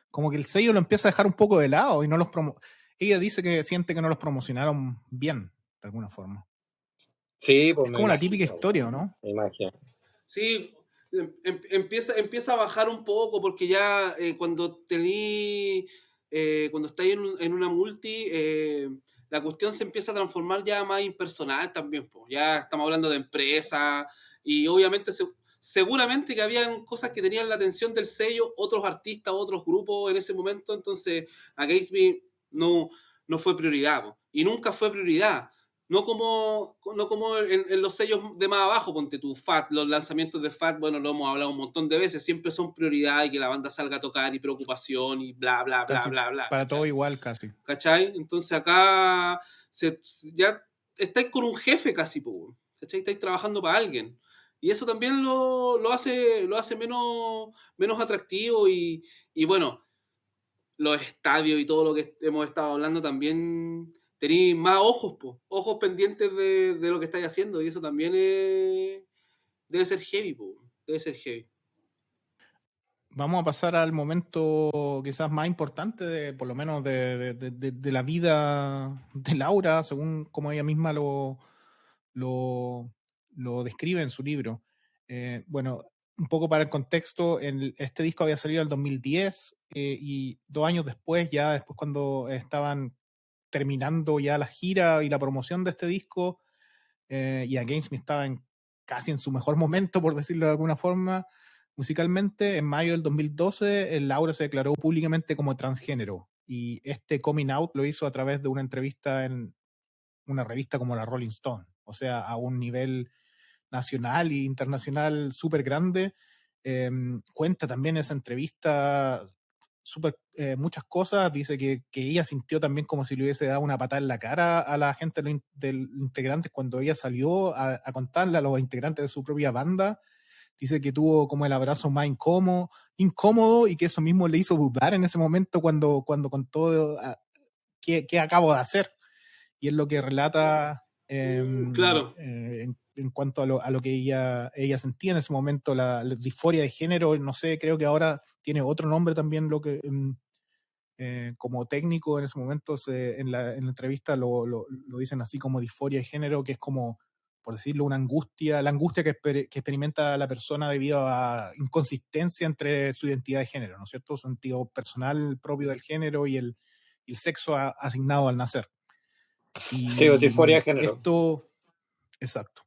como que el sello lo empieza a dejar un poco de lado y no los ella dice que siente que no los promocionaron bien, de alguna forma. Sí, pues Es me como la imagino, típica historia, ¿no? me imagino. Sí, empieza a bajar un poco porque ya cuando estáis en una multi, la cuestión se empieza a transformar ya más impersonal también, po. Ya estamos hablando de empresa y obviamente seguramente que habían cosas que tenían la atención del sello, otros artistas, otros grupos en ese momento, entonces a Gatsby no fue prioridad, po. Y nunca fue prioridad. No como en los sellos de más abajo, ponte tu FAT, los lanzamientos de FAT, bueno, lo hemos hablado un montón de veces, siempre son prioridad y que la banda salga a tocar y preocupación y bla, bla, bla, Casi bla, bla. para todo ¿Cachai? igual, casi. ¿Cachai? Entonces acá ya estáis con un jefe casi, po, ¿cachai? Estáis trabajando para alguien. Y eso también lo hace menos atractivo y bueno, los estadios y todo lo que hemos estado hablando también tenéis más ojos pendientes de lo que estáis haciendo y eso también debe ser heavy, debe ser heavy. Vamos a pasar al momento quizás más importante, por lo menos de la vida de Laura, según como ella misma lo describe en su libro. Bueno, un poco para el contexto, este disco había salido en el 2010 y 2 años después, después cuando estaban terminando ya la gira y la promoción de este disco, y Against Me estaba casi en su mejor momento, por decirlo de alguna forma, musicalmente, en mayo del 2012, Laura se declaró públicamente como transgénero. Y este coming out lo hizo a través de una entrevista en una revista como la Rolling Stone. O sea, a un nivel nacional e internacional súper grande. Cuenta también esa entrevista muchas cosas. Dice que ella sintió también como si le hubiese dado una patada en la cara a la gente de los integrantes cuando ella salió a contarle a los integrantes de su propia banda. Dice que tuvo como el abrazo más incómodo y que eso mismo le hizo dudar en ese momento cuando contó qué acabo de hacer. Y es lo que relata Claro. en cuanto a lo que ella sentía en ese momento, la disforia de género. No sé, creo que ahora tiene otro nombre también, lo que como técnico en ese momento en la entrevista lo dicen así como disforia de género, que es como, por decirlo, la angustia que experimenta la persona debido a inconsistencia entre su identidad de género, ¿no es cierto? Su sentido personal propio del género y el sexo asignado al nacer. Y sí, disforia de género. Exacto.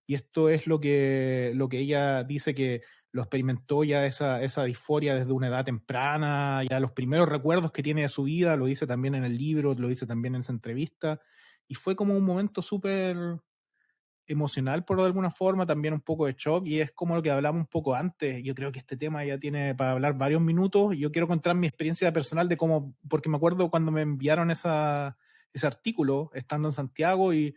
Y esto es lo que ella dice, que lo experimentó ya esa disforia desde una edad temprana, ya los primeros recuerdos que tiene de su vida, lo dice también en el libro, lo dice también en esa entrevista, y fue como un momento súper emocional por alguna forma, también un poco de shock, y es como lo que hablamos un poco antes. Yo creo que este tema ya tiene para hablar varios minutos, y yo quiero contar mi experiencia personal de cómo, porque me acuerdo cuando me enviaron ese artículo estando en Santiago, y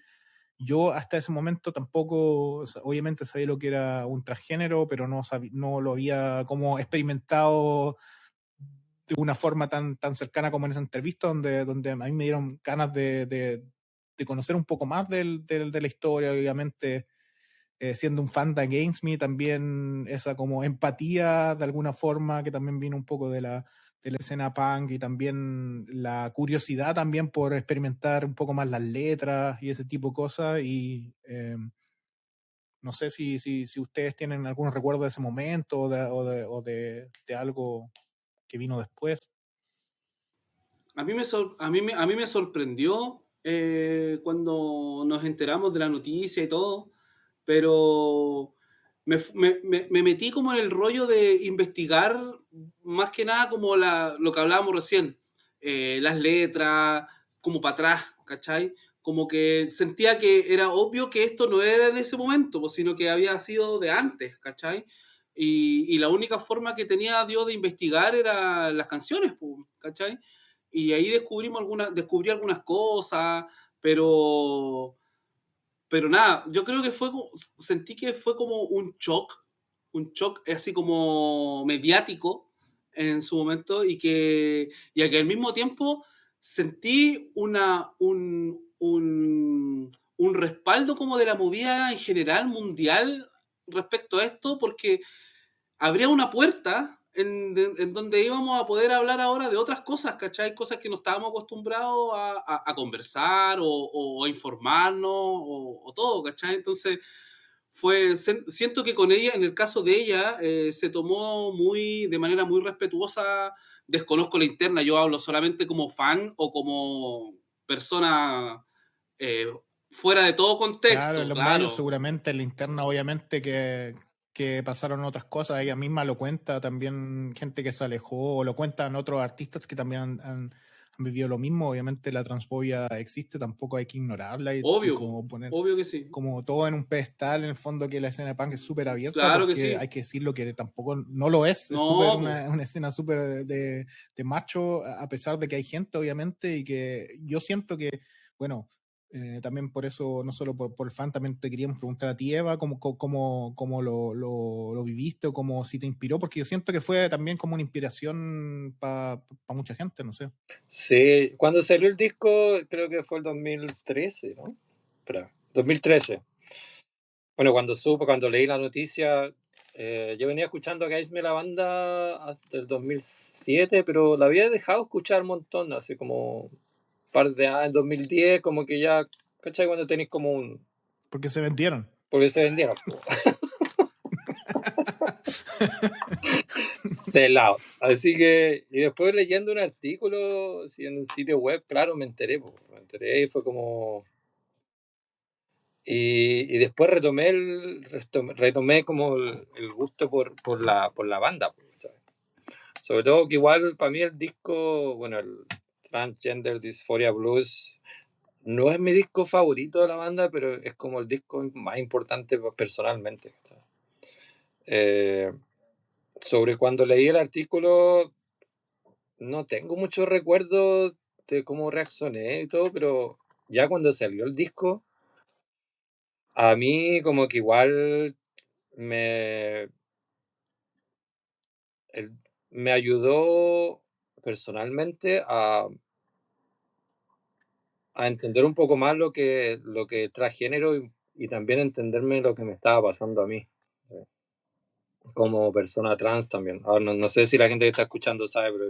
yo hasta ese momento tampoco, obviamente sabía lo que era un transgénero, pero no lo había como experimentado de una forma tan cercana como en esa entrevista, donde a mí me dieron ganas de conocer un poco más de la historia. Obviamente, siendo un fan de Against Me, también esa como empatía de alguna forma, que también vino un poco de la escena punk, y también la curiosidad también por experimentar un poco más las letras y ese tipo de cosas. Y no sé si ustedes tienen algunos recuerdos de ese momento o de algo que vino después. A mí me sorprendió cuando nos enteramos de la noticia y todo, pero me metí como en el rollo de investigar más que nada como lo que hablábamos recién, las letras, como para atrás, ¿cachai? Como que sentía que era obvio que esto no era de ese momento, pues, sino que había sido de antes, ¿cachai? Y la única forma que tenía Dios de investigar era las canciones, pues, ¿cachai? Y ahí descubrí algunas cosas, pero nada, yo creo que sentí que fue como un shock así como mediático en su momento, y que al mismo tiempo sentí un respaldo como de la movida en general mundial respecto a esto, porque habría una puerta en donde íbamos a poder hablar ahora de otras cosas, ¿cachai? Cosas que no estábamos acostumbrados a conversar o a informarnos o todo, ¿cachai? Entonces, siento que con ella, en el caso de ella, se tomó de manera muy respetuosa. Desconozco la interna, yo hablo solamente como fan o como persona eh, fuera de todo Claro, en contexto, los medios claro. seguramente, en la interna obviamente que pasaron otras cosas. Ella misma lo cuenta, también gente que se alejó, o lo cuentan otros artistas que también han vivido lo mismo. Obviamente la transfobia existe, tampoco hay que ignorarla, y Obvio, como poner obvio que sí. como todo en un pedestal, en el fondo, que la escena punk es súper abierta, Claro que porque sí. hay que decirlo que tampoco no lo es súper No, po. una escena súper de macho, a pesar de que hay gente, obviamente, y que yo siento que, bueno, también por eso, no solo por el fan, también te queríamos preguntar a ti, Eva, cómo lo viviste, o cómo si te inspiró, porque yo siento que fue también como una inspiración para mucha gente, no sé. Sí, cuando salió el disco, creo que fue el 2013, ¿no? Espera, 2013. Bueno, cuando leí la noticia, yo venía escuchando a Gaisme la banda hasta el 2007, pero la había dejado escuchar un montón, hace como un par de años, en 2010, como que ya, ¿cachai? Cuando tenéis como un... Porque se vendieron. Porque se vendieron. Celado. Así que, y después leyendo un artículo, así en un sitio web, claro, me enteré y fue como... Y después retomé como el gusto por la banda, ¿sabes? Sobre todo que igual para mí el disco, bueno, el Transgender Dysphoria Blues no es mi disco favorito de la banda, pero es como el disco más importante personalmente. Sobre cuando leí el artículo, no tengo muchos recuerdos de cómo reaccioné y todo, pero ya cuando salió el disco, a mí como que igual me, me ayudó personalmente a entender un poco más lo que transgénero y también entenderme lo que me estaba pasando a mí, como persona trans también. Ahora, no sé si la gente que está escuchando sabe, pero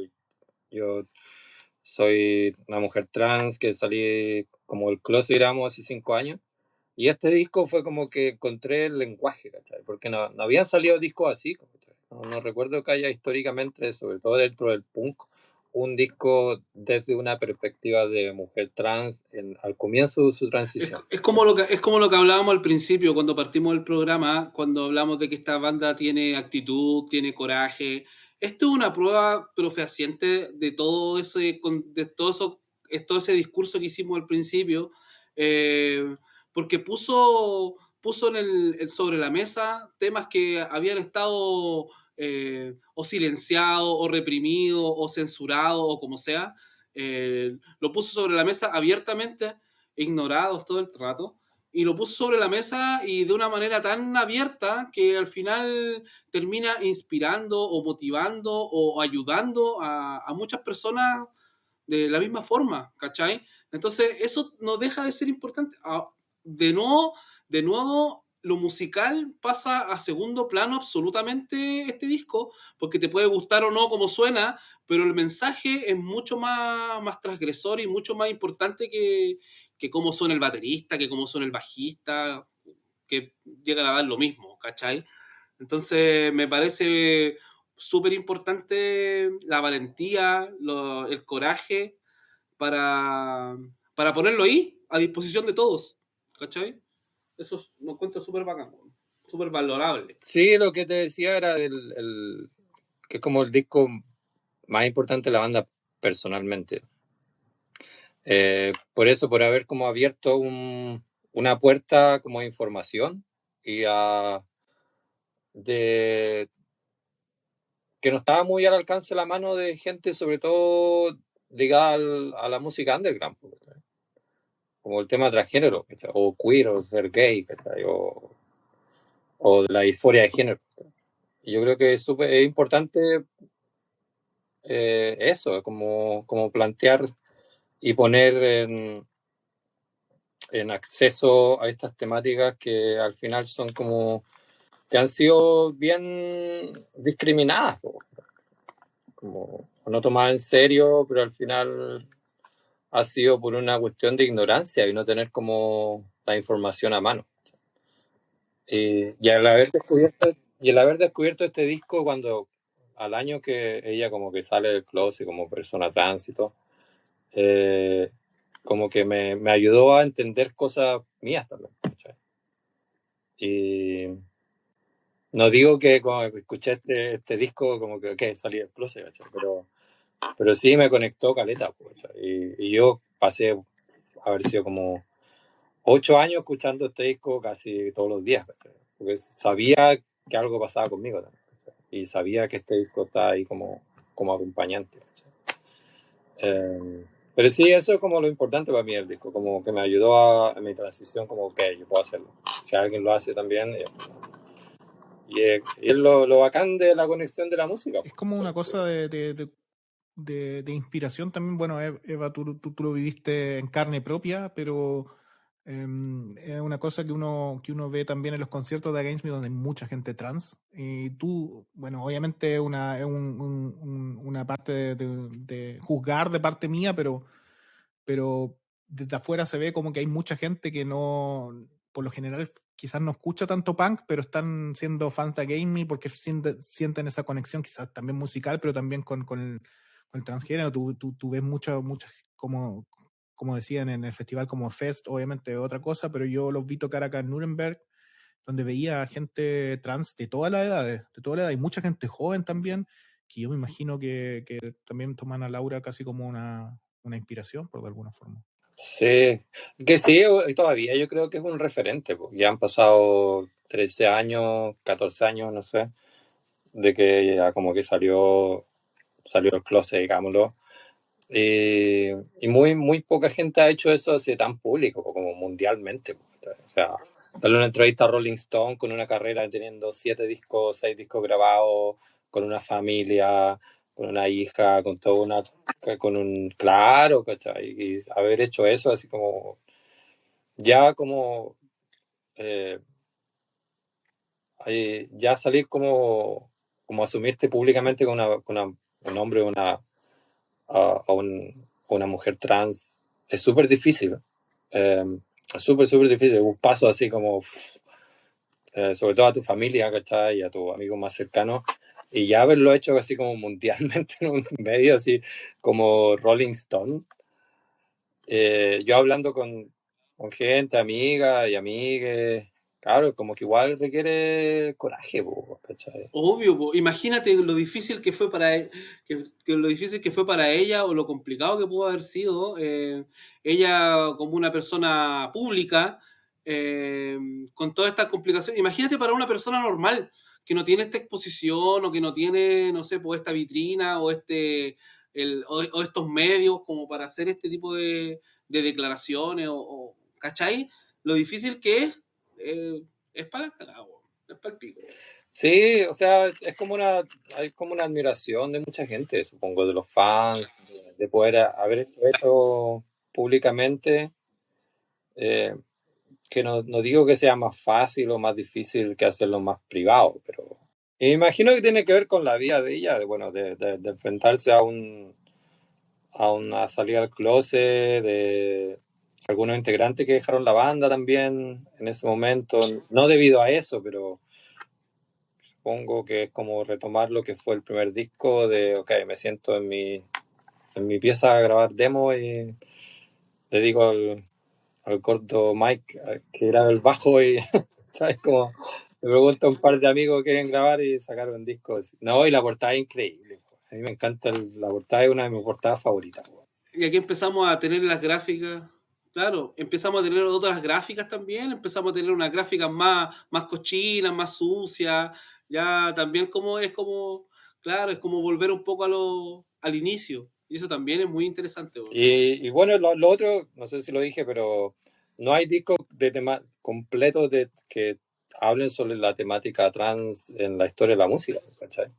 yo soy una mujer trans que salí como el closet, digamos, hace 5 años. Y este disco fue como que encontré el lenguaje, ¿cachai? Porque no habían salido discos así, ¿cachai? No recuerdo que haya históricamente, sobre todo dentro del punk, un disco desde una perspectiva de mujer trans al comienzo de su transición. Es como lo que hablábamos al principio, cuando partimos del programa, cuando hablamos de que esta banda tiene actitud, tiene coraje. Esto es una prueba pero fehaciente de todo ese discurso que hicimos al principio, porque puso sobre la mesa temas que habían estado o silenciados, o reprimidos, o censurados, o como sea. Lo puso sobre la mesa abiertamente, ignorados todo el rato, y lo puso sobre la mesa y de una manera tan abierta que al final termina inspirando o motivando o ayudando a muchas personas de la misma forma, ¿cachai? Entonces eso no deja de ser importante. De nuevo, lo musical pasa a segundo plano absolutamente este disco, porque te puede gustar o no como suena, pero el mensaje es mucho más transgresor y mucho más importante que cómo suena el baterista, que cómo suena el bajista, que llegan a dar lo mismo, ¿cachai? Entonces me parece súper importante la valentía, el coraje para ponerlo ahí, a disposición de todos, ¿cachai? Eso lo encuentro súper bacán, súper valorable. Sí, lo que te decía era que es como el disco más importante de la banda personalmente. Por eso, por haber como abierto una puerta como de información y de que no estaba muy al alcance de la mano de gente, sobre todo ligada a la música underground, ¿cachai? Como el tema transgénero, ¿cachai? O queer, o ser gay, ¿cachai? O la disforia de género. Y yo creo que es súper importante eso, como plantear y poner en acceso a estas temáticas que al final son como que han sido bien discriminadas, como no tomadas en serio, pero al final ha sido por una cuestión de ignorancia y no tener como la información a mano. Y al haber descubierto este disco cuando al año que ella como que sale del closet como persona trans y todo, como que me ayudó a entender cosas mías también, ¿cachai? Y no digo que como escuché este disco como que salí del closet, ¿cachai? Pero sí me conectó caleta, ¿cachai? Y yo pasé a haber sido como 8 años escuchando este disco casi todos los días, ¿cachai? Porque sabía que algo pasaba conmigo también, ¿cachai? Y sabía que este disco estaba ahí como acompañante, ¿cachai? Pero sí, eso es como lo importante para mí el disco, como que me ayudó a mi transición, como que yo puedo hacerlo. Si alguien lo hace también. Y es lo bacán de la conexión de la música. Es como una cosa de inspiración también. Bueno, Eva, tú lo viviste en carne propia, pero es una cosa que uno ve también en los conciertos de Against Me, donde hay mucha gente trans. Y tú, bueno, obviamente es una parte de juzgar de parte mía, pero desde afuera se ve como que hay mucha gente que no, por lo general, quizás no escucha tanto punk, pero están siendo fans de Against Me porque sienten esa conexión, quizás también musical, pero también con el transgénero. Tú ves mucha como como decían, en el festival como Fest, obviamente otra cosa, pero yo los vi tocar acá en Nuremberg, donde veía gente trans de todas las edades, y mucha gente joven también, que yo me imagino que también toman a Laura casi como una inspiración, por de alguna forma. Sí, que sí, todavía yo creo que es un referente, porque ya han pasado 13 años, 14 años, no sé, de que ya como que salió el closet, digámoslo. Y muy poca gente ha hecho eso así tan público, como mundialmente. O sea, darle una entrevista a Rolling Stone con una carrera teniendo 7 discos, 6 discos grabados, con una familia, con una hija, con toda una... con un... Claro, ¿cachai? Y haber hecho eso así como... Ya como... ya salir como asumirte públicamente con un hombre, a una mujer trans es súper difícil. Es súper difícil. Un paso así como, sobre todo a tu familia, ¿cachai? Y a tus amigos más cercanos. Y ya haberlo hecho así como mundialmente en un medio así como Rolling Stone. Yo hablando con gente, amiga y amigues, claro, como que igual requiere coraje, ¿cachai? Obvio, po. Imagínate lo difícil que fue que lo difícil que fue para ella o lo complicado que pudo haber sido ella como una persona pública con todas estas complicaciones. Imagínate para una persona normal que no tiene esta exposición o que no tiene, no sé, pues esta vitrina o o estos medios como para hacer este tipo de declaraciones ¿cachai? Lo difícil que es para la cagada, es para el pico. Sí, o sea, hay como una admiración de mucha gente, supongo, de los fans, de poder haber hecho esto públicamente, eh, que no digo que sea más fácil o más difícil que hacerlo más privado, pero y me imagino que tiene que ver con la vida de ella, de enfrentarse a una salida al closet, de algunos integrantes que dejaron la banda también en ese momento, no debido a eso, pero supongo que es como retomar lo que fue el primer disco de, ok, me siento en mi pieza a grabar demo y le digo al gordo Mike que graba el bajo y, ¿sabes? Como le pregunto a un par de amigos que quieren grabar y sacar un disco. No, y la portada es increíble. A mí me encanta, la portada es una de mis portadas favoritas. Y aquí empezamos a tener las gráficas, claro, empezamos a tener otras gráficas también, empezamos a tener unas gráficas más cochinas, más sucias, ya también claro, es como volver un poco al inicio, y eso también es muy interesante. Bueno. Y bueno, lo otro, no sé si lo dije, pero no hay discos de tema completos que hablen sobre la temática trans en la historia de la música, ¿cachai?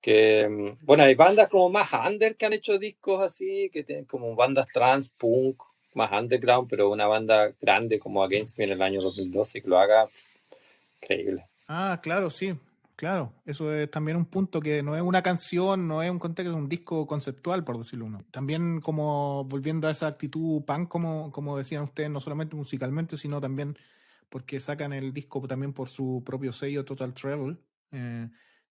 Que, bueno, hay bandas como más under que han hecho discos así, que tienen como bandas trans, punk, más underground, pero una banda grande como Against Me en el año 2012 que lo haga, increíble. Ah, claro, sí, claro. Eso es también un punto que no es una canción, no es un contexto, es un disco conceptual, por decirlo uno. También como volviendo a esa actitud punk, como decían ustedes, no solamente musicalmente, sino también porque sacan el disco también por su propio sello Total Treble,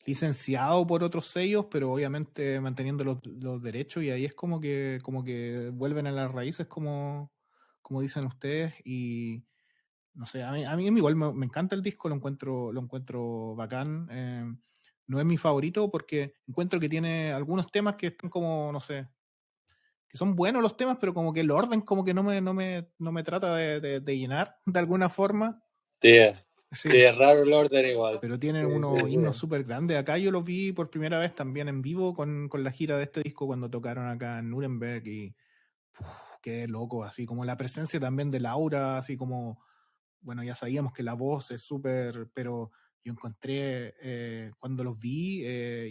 licenciado por otros sellos, pero obviamente manteniendo los derechos, y ahí es como que vuelven a las raíces, como dicen ustedes, y no sé, a mí igual me encanta el disco, lo encuentro bacán. No es mi favorito porque encuentro que tiene algunos temas que están como, no sé, que son buenos los temas, pero como que el orden como que no me trata de llenar de alguna forma. Sí, Sí, sí, es raro el orden igual. pero tienen Sí, unos sí, himnos sí. súper grandes. Acá yo los vi por primera vez también en vivo con la gira de este disco cuando tocaron acá en Nuremberg y qué loco, así como la presencia también de Laura, así como bueno, ya sabíamos que la voz es súper, pero yo encontré, cuando los vi,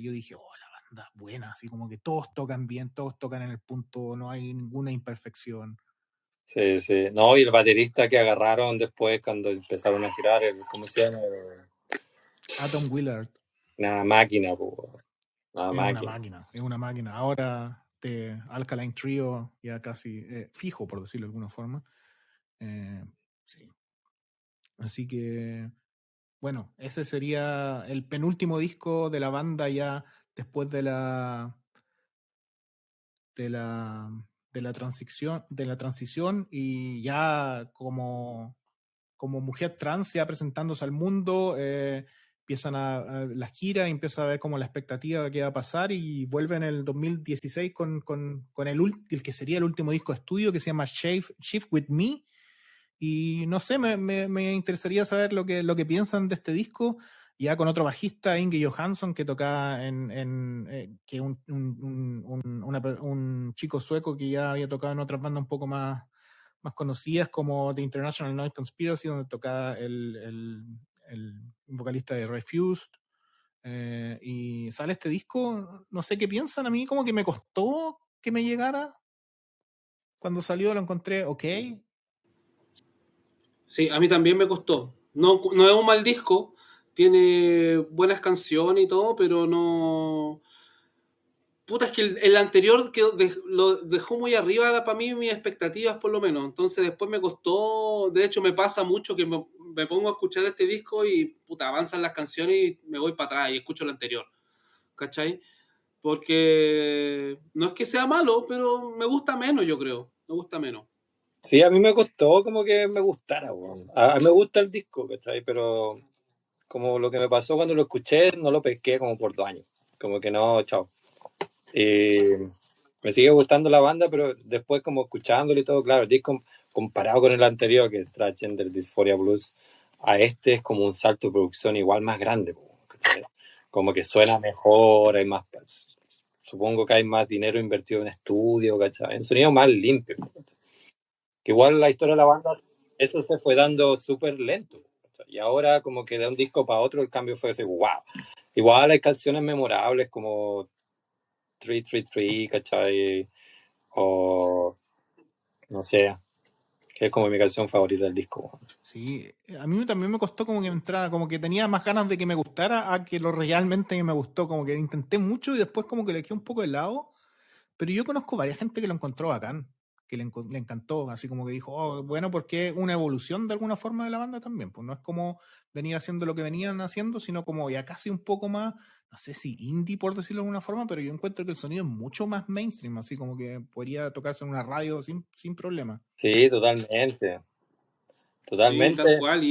yo dije, oh, la banda es buena, así como que todos tocan bien, todos tocan en el punto, no hay ninguna imperfección. Sí, sí. No, y el baterista que agarraron después cuando empezaron a girar, ¿cómo se llama? Atom Willard Una máquina, po. Una es una máquina. máquina, es una máquina. Ahora de Alkaline Trio ya casi fijo, por decirlo de alguna forma. Sí. Así que, bueno, ese sería el penúltimo disco de la banda ya después de la de la transición y ya como mujer trans, ya presentándose al mundo, empiezan a las giras, empieza a ver como la expectativa de qué va a pasar y vuelve en el 2016 con el que sería el último disco de estudio, que se llama Shift With Me. Y no sé, me interesaría saber lo que piensan de este disco, ya con otro bajista, Inge Johansson, que tocaba que un chico sueco que ya había tocado en otras bandas un poco más conocidas, como The International Noise Conspiracy, donde tocaba el vocalista de Refused. Y sale este disco, no sé qué piensan. A mí como que me costó que me llegara. Cuando salió lo encontré ok. Sí, a mí también me costó. No, no es un mal disco, tiene buenas canciones y todo, pero no... Puta, es que el anterior lo dejó muy arriba para mí mis expectativas por lo menos. Entonces después me costó, de hecho me pasa mucho que me pongo a escuchar este disco y puta, avanzan las canciones y me voy para atrás y escucho el anterior. ¿Cachai? Porque no es que sea malo, pero me gusta menos, yo creo. Me gusta menos. Sí, a mí me costó como que me gustara, weón. A mí me gusta el disco, ¿cachai? Pero como lo que me pasó cuando lo escuché, no lo pesqué como por 2 años. Como que no, chao. Me sigue gustando la banda, pero después como escuchándolo y todo, claro, el disco comparado con el anterior, que es Transgender Dysphoria Blues, a este es como un salto de producción igual más grande, ¿cachai? Como que suena mejor, hay más, supongo que hay más dinero invertido en estudio, ¿cachai? En sonido más limpio, ¿cachai? Que igual la historia de la banda, eso se fue dando súper lento, ¿cachai? Y ahora como que de un disco para otro el cambio fue así, wow. Igual hay canciones memorables como 333, ¿cachai? O no sé, que es como mi canción favorita del disco. Sí, a mí también me costó como que entrara, como que tenía más ganas de que me gustara a que lo realmente me gustó, como que intenté mucho y después como que le quedé un poco de lado, pero yo conozco varias gente que lo encontró bacán, que le encantó, así como que dijo, oh, bueno, porque es una evolución de alguna forma de la banda también, pues no es como venir haciendo lo que venían haciendo, sino como ya casi un poco más, no sé si indie por decirlo de alguna forma, pero yo encuentro que el sonido es mucho más mainstream, así como que podría tocarse en una radio sin problema. Sí, totalmente. Sí, tal Totalmente. cual.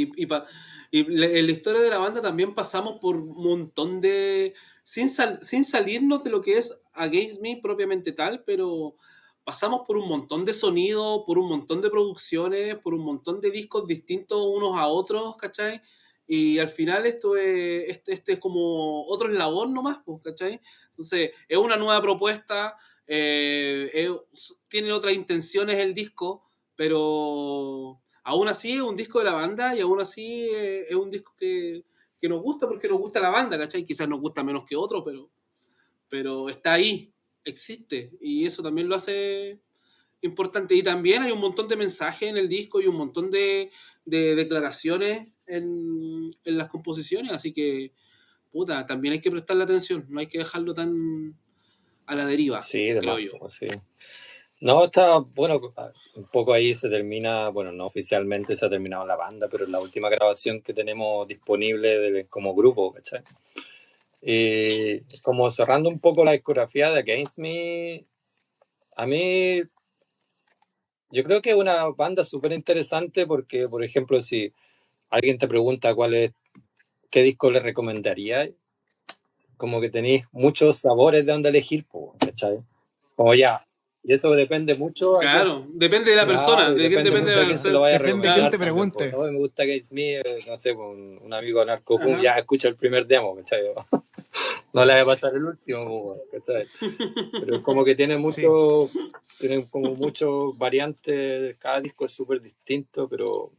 En la historia de la banda también pasamos por un montón de... sin salirnos de lo que es Against Me propiamente tal, pero pasamos por un montón de sonidos, por un montón de producciones, por un montón de discos distintos unos a otros, ¿cachai? Y al final esto este es como otro eslabón nomás, pues, ¿cachai? Entonces, es una nueva propuesta, tiene otras intenciones el disco, pero aún así es un disco de la banda y aún así es un disco que nos gusta porque nos gusta la banda, ¿cachai? Quizás nos gusta menos que otro, pero está ahí, existe y eso también lo hace importante. Y también hay un montón de mensajes en el disco y un montón de declaraciones en las composiciones, así que, puta, también hay que prestarle atención, no hay que dejarlo tan a la deriva, Sí, de creo más, yo. sí. No, está, bueno, un poco ahí se termina, bueno, no oficialmente se ha terminado la banda, pero es la última grabación que tenemos disponible como grupo, ¿cachai? Y como cerrando un poco la discografía de Against Me, a mí yo creo que es una banda súper interesante porque, por ejemplo, si alguien te pregunta qué disco le recomendaría, como que tenéis muchos sabores de dónde elegir, ¿cachai? Como ya, y eso depende mucho a quién, Claro, depende de la persona, claro, y de quién depende depende mucho de a la quién se lo persona. vaya a Depende de quién recomendar te también, pues, pregunte. ¿no? Me gusta Gates Me, no sé, pues, un amigo Narco Punk, Ajá. ya escucha el primer demo, ¿cachai? No le va a pasar el último, ¿cachai? Pero es como que Sí. tiene como muchos variantes, cada disco es súper distinto, pero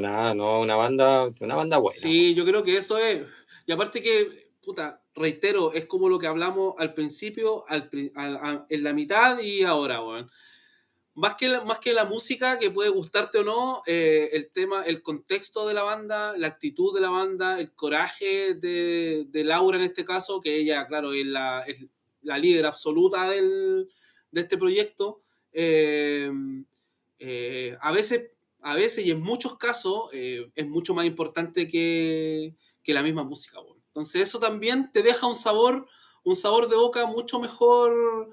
nada, no, una banda buena, po. Sí, yo creo que eso es. Y aparte que, puta, reitero, es como lo que hablamos al principio, en la mitad y ahora, weón. Más que la música, que puede gustarte o no, el tema, el contexto de la banda, la actitud de la banda, el coraje de Laura en este caso, que ella, claro, es la líder absoluta de este proyecto. Eh, a veces, y en muchos casos, es mucho más importante que la misma música, weón. Entonces eso también te deja un sabor un sabor de boca mucho mejor,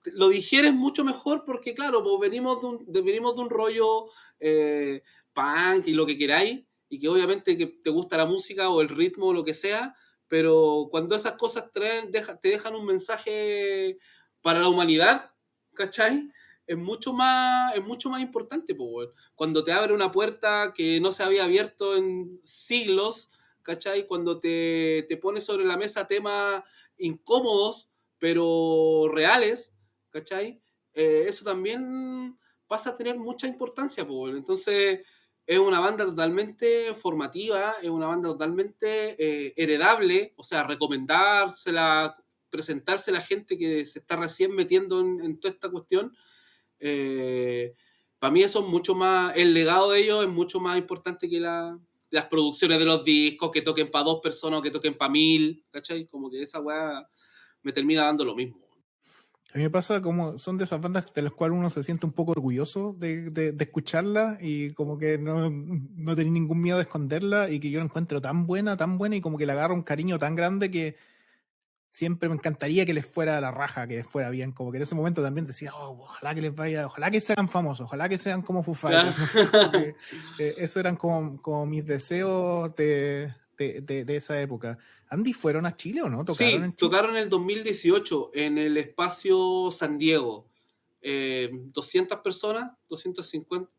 lo digieres mucho mejor porque, claro, pues venimos de un rollo punk y lo que queráis, y que obviamente que te gusta la música o el ritmo o lo que sea, pero cuando esas cosas te dejan un mensaje para la humanidad, ¿cachai? Es mucho más importante, pues, weón. Cuando te abre una puerta que no se había abierto en siglos, ¿cachai? Cuando te pone sobre la mesa temas incómodos, pero reales, ¿cachai? Eso también pasa a tener mucha importancia, pues, bueno. Entonces, es una banda totalmente formativa, es una banda totalmente heredable, o sea, recomendársela, presentársela a gente que se está recién metiendo en toda esta cuestión. Para mí eso es mucho más, el legado de ellos es mucho más importante que las producciones de los discos, que toquen para 2 personas o que toquen para 1000, ¿cachai? Como que esa weá me termina dando lo mismo. A mí me pasa como son de esas bandas de las cuales uno se siente un poco orgulloso de escucharla y como que no tenía ningún miedo de esconderla y que yo la encuentro tan buena y como que le agarro un cariño tan grande que siempre me encantaría que les fuera a la raja, que les fuera bien. Como que en ese momento también decía, oh, ojalá que les vaya, ojalá que sean famosos, ojalá que sean como Foo Fighters. Claro. ¿No? Que, esos eran como mis deseos de esa época. Andy, ¿fueron a Chile o no? ¿Tocaron Sí, en Chile? tocaron en el 2018 en el espacio San Diego. 200 personas, 250.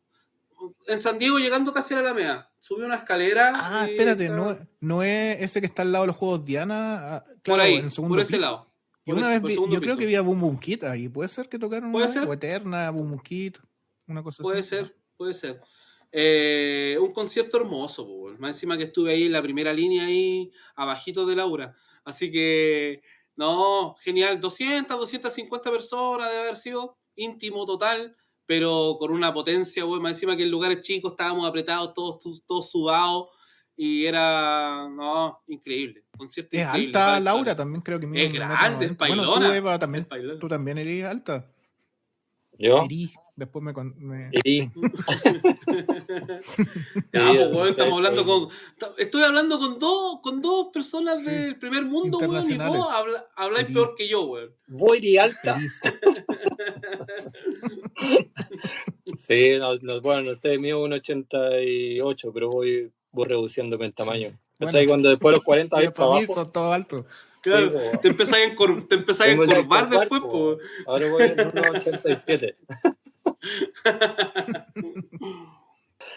En San Diego llegando casi a la Alameda. Subí una escalera Ah, y espérate, está no es ese que está al lado de los juegos Diana, por claro, en el ahí, por segundo ese piso. lado, Y una vez por el segundo yo creo que piso. vi a Boom Boom Kid ahí, puede ser que tocaron Puede una vez, o ser, Eterna, Boom Boom Kid, una cosa así. puede ser, puede ser. Un concierto hermoso, po, más encima que estuve ahí en la primera línea, ahí abajito de Laura. Así que, no, genial. 250 personas debe haber sido, íntimo total, pero con una potencia, más encima que en lugares chicos estábamos apretados, todos sudados, y era, no, increíble. Concierto Es increíble para alta la Laura, historia. también creo que mide Es un metro grande, es noventa. Bueno, tú, pailona, Eva, es también, pailona. tú también eres alta. ¿Yo? Después Y sí. Ya, sí, pues, no weón, sé, estamos hablando con. Estoy hablando con dos personas Sí, del primer mundo, weón, y vos internacionales. habláis Erí, peor que yo, weón. voy de alta. erís. Sí, bueno, ustedes mío 1,88, pero voy reduciéndome en Sí. tamaño. ¿Cachai? Bueno, Cuando después de los 40 vais para para mí abajo, son todos altos. sí, Claro, pues, te empezáis a tengo que encorvar encorvar, después, pues. pues. Ahora voy en 1,87.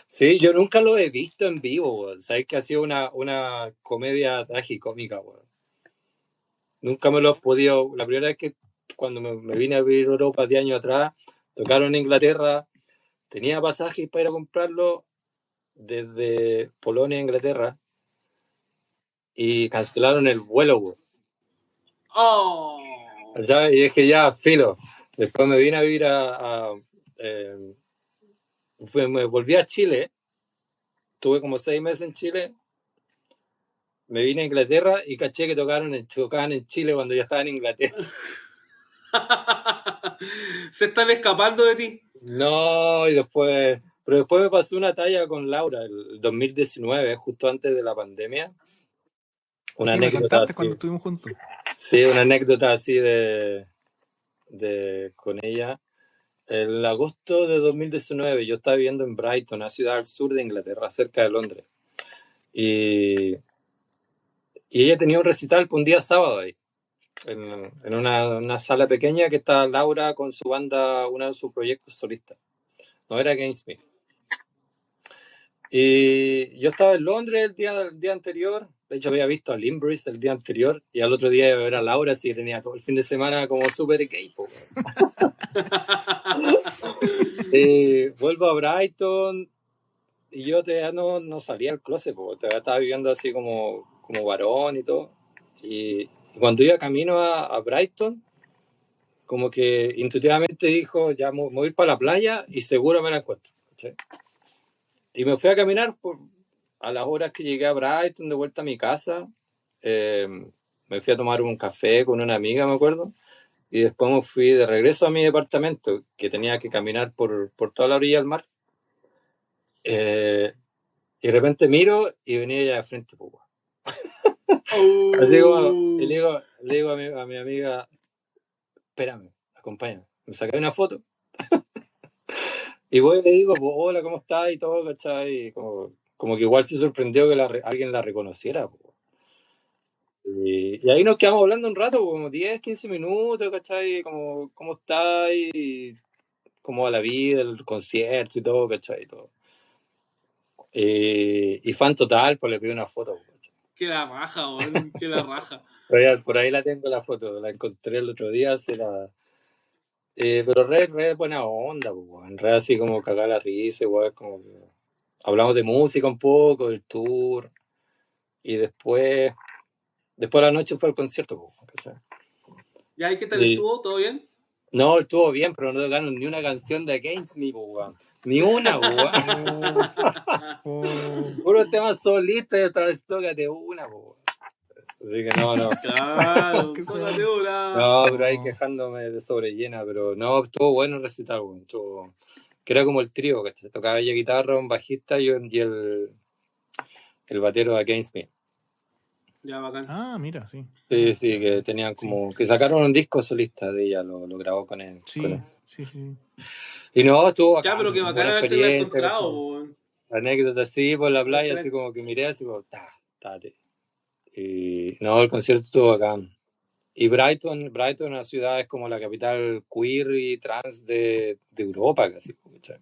Sí, yo nunca lo he visto en vivo, weón. Sabes que ha sido una comedia tragicómica, weón. Nunca me lo he podido. La primera vez que cuando me vine a vivir a Europa 10 años atrás, tocaron en Inglaterra, tenía pasajes para ir a comprarlo desde Polonia a Inglaterra y cancelaron el vuelo, weón. Oh. ¿Sabes? Y dije, ya, filo. Después me vine a vivir me volví a Chile, tuve como 6 meses en Chile, me vine a Inglaterra y caché que tocaban en Chile cuando ya estaba en Inglaterra. Se están escapando de ti. No, pero después me pasó una talla con Laura, el 2019, justo antes de la pandemia. Una Sí, me anécdota contaste así. cuando estuvimos juntos. Sí, una anécdota así con ella. En agosto de 2019 yo estaba viviendo en Brighton, una ciudad al sur de Inglaterra, cerca de Londres. Y ella tenía un recital un día sábado ahí, en una sala pequeña que está Laura con su banda, uno de sus proyectos solistas. No era Gainsmith. Y yo estaba en Londres el día anterior. De hecho, había visto a Limbris el día anterior. Y al otro día iba a ver a Laura, así que tenía todo el fin de semana como súper gay. Vuelvo a Brighton y yo todavía no salía del closet, porque todavía estaba viviendo así como varón y todo. Y cuando iba camino a Brighton, como que intuitivamente dijo, ya me voy a ir para la playa y seguro me la encuentro. ¿Sí? Y me fui a caminar a las horas que llegué a Brighton, de vuelta a mi casa. Me fui a tomar un café con una amiga, me acuerdo. Y después me fui de regreso a mi departamento, que tenía que caminar por toda la orilla del mar. Y de repente miro y venía ella de frente, pues. Así como, y le digo a mi amiga, espérame, acompáñame. Me saqué una foto. Y voy y le digo, pues, hola, ¿cómo estás? Y todo, ¿cachai? Y como que igual se sorprendió que alguien la reconociera. Pues. Y ahí nos quedamos hablando un rato, como 10, 15 minutos, ¿cachai? Como, ¿cómo estás? Y cómo va la vida, el concierto y todo, ¿cachai? Y todo. Y fan total, pues le pido una foto. ¿Cachai? Que la raja, weón, que la raja. Por ahí la tengo la foto, la encontré el otro día, pero re buena onda, pues, en re así como cagar la risa, igual como que hablamos de música un poco, del tour, y después de la noche fue el concierto, pues, ¿cachai? ¿Ya? ¿Y qué tal estuvo? ¿Todo bien? No, estuvo bien, pero no tocaron ni una canción de Against Me, pues, weón. Ni una, weón. Puro tema solista y otra vez tócate una, pues. Así que no. Claro, tócate una. No, pero ahí quejándome de sobrellena, pero no, estuvo bueno el recital, weón. Que era como el trío, ¿cachai? Tocaba ella guitarra, un bajista y el batero de Against Me. Ya, bacán. Ah, mira, sí. Sí, que tenían como... Que sacaron un disco solista de ella, lo grabó con él. Sí. Y no, estuvo bacán. Ya, pero que bacán haberte encontrado, weón. Anécdota así por la playa, así como que miré así como, y no, el concierto estuvo bacán. Y Brighton, una ciudad es como la capital queer y trans de Europa, casi. ¿Cachai?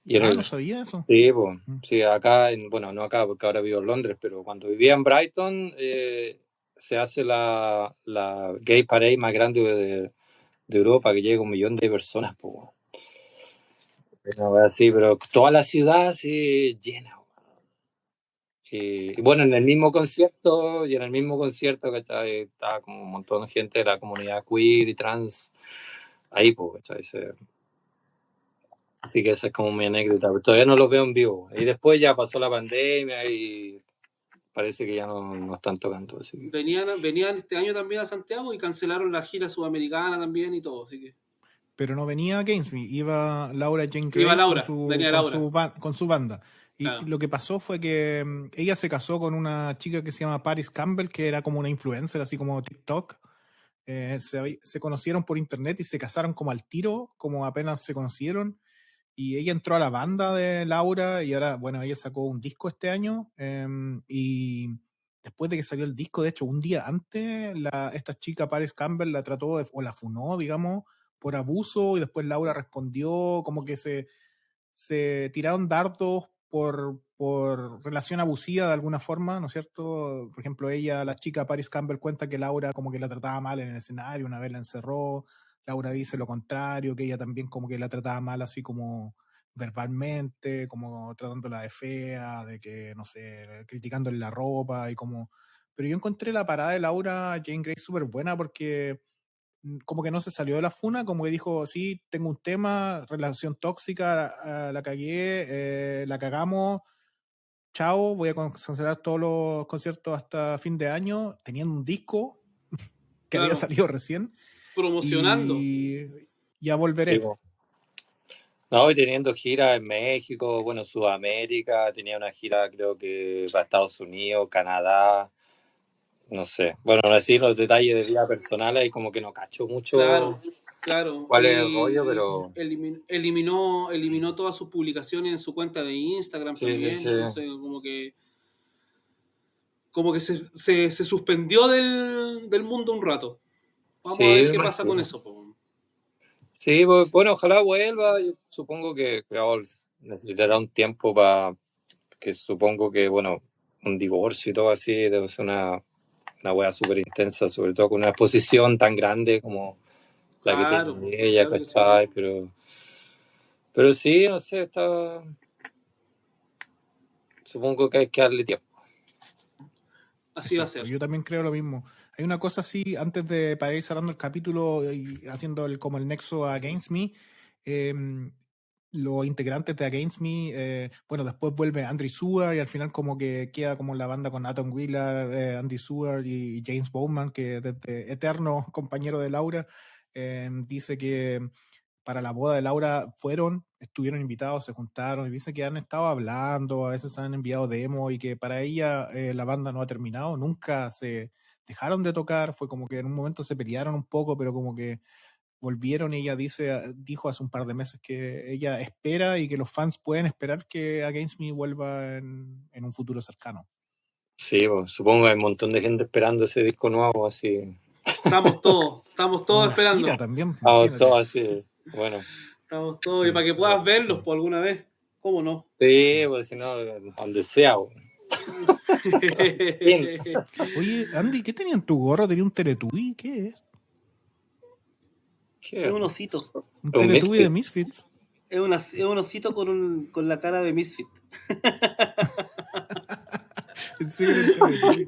No sabía eso. Sí, pues, sí, acá, bueno, no acá porque ahora vivo en Londres, pero cuando vivía en Brighton se hace la gay parade más grande de Europa, que llega 1 millón de personas, pues. Sí, pero toda la ciudad sí llena. Y bueno, en el mismo concierto, ¿cachai? Estaba como un montón de gente de la comunidad queer y trans ahí, pues, ¿cachai? Así que esa es como mi anécdota, pero todavía no los veo en vivo. Y después ya pasó la pandemia y parece que ya no están tocando. Así que... Venían este año también a Santiago y cancelaron la gira sudamericana también y todo, así que... Pero no venía Gainsby, iba Laura Jane Grace iba Laura, venía Laura. Con su banda. Y claro. lo que pasó fue que ella se casó con una chica que se llama Paris Campbell, que era como una influencer, así como TikTok. Se conocieron por internet y se casaron como al tiro, como apenas se conocieron. Y ella entró a la banda de Laura y ahora, bueno, ella sacó un disco este año. Y después de que salió el disco, de hecho, un día antes, esta chica Paris Campbell la trató o la funó, digamos, por abuso, y después Laura respondió, como que se tiraron dardos por relación abusiva de alguna forma, ¿no es cierto? Por ejemplo, la chica Paris Campbell, cuenta que Laura como que la trataba mal en el escenario, una vez la encerró. Laura dice lo contrario, que ella también como que la trataba mal así como verbalmente, como tratándola de fea, de que, no sé, criticándole la ropa y como... Pero yo encontré la parada de Laura Jane Grace súper buena porque como que no se salió de la funa, como que dijo, sí, tengo un tema, relación tóxica, la cagué, la cagamos, chao, voy a cancelar todos los conciertos hasta fin de año, teniendo un disco que había salido recién. Promocionando. Y ya volveré. Sí, no, y teniendo gira en México, bueno, Sudamérica, tenía una gira creo que para Estados Unidos, Canadá, no sé. Bueno, decir los detalles de vida personal ahí como que no cacho mucho. Claro. ¿Cuál es el rollo? Pero eliminó todas sus publicaciones en su cuenta de Instagram también. Sí. Entonces, como que se suspendió del mundo un rato. Vamos a ver qué pasa con eso. Sí, pues, bueno, ojalá vuelva. Yo supongo que necesitará un tiempo para que supongo que, bueno, un divorcio y todo así debe ser una wea súper intensa, sobre todo con una exposición tan grande como la que tiene ella, ¿cachai? Pero sí, no sé, supongo que hay que darle tiempo. Así va a ser. Yo también creo lo mismo. Hay una cosa así, antes para ir cerrando el capítulo y haciendo como el nexo a Against Me, los integrantes de Against Me, bueno, después vuelve Andrew Seward y al final como que queda como la banda con Atom Wheeler, Andy Seward y James Bowman, que desde eterno compañero de Laura, dice que para la boda de Laura estuvieron invitados, se juntaron y dice que han estado hablando, a veces han enviado demos y que para ella la banda no ha terminado, nunca se dejaron de tocar, fue como que en un momento se pelearon un poco, pero como que volvieron y ella dijo hace un par de meses que ella espera y que los fans pueden esperar que Against Me vuelva en un futuro cercano. Sí, pues, supongo que hay un montón de gente esperando ese disco nuevo, así. Estamos todos esperando. Gira también. Estamos todos así, bueno. Estamos todos, y para que puedas verlos por alguna vez, ¿cómo no? Sí, pues si no, donde sea. Oye, Andy, ¿qué tenía en tu gorra? ¿Tenía un Teletubby? ¿Qué es? Es un osito. Un Teletubby de Misfits. Es un osito con la cara de Misfit. Pensé que era el Teletubby.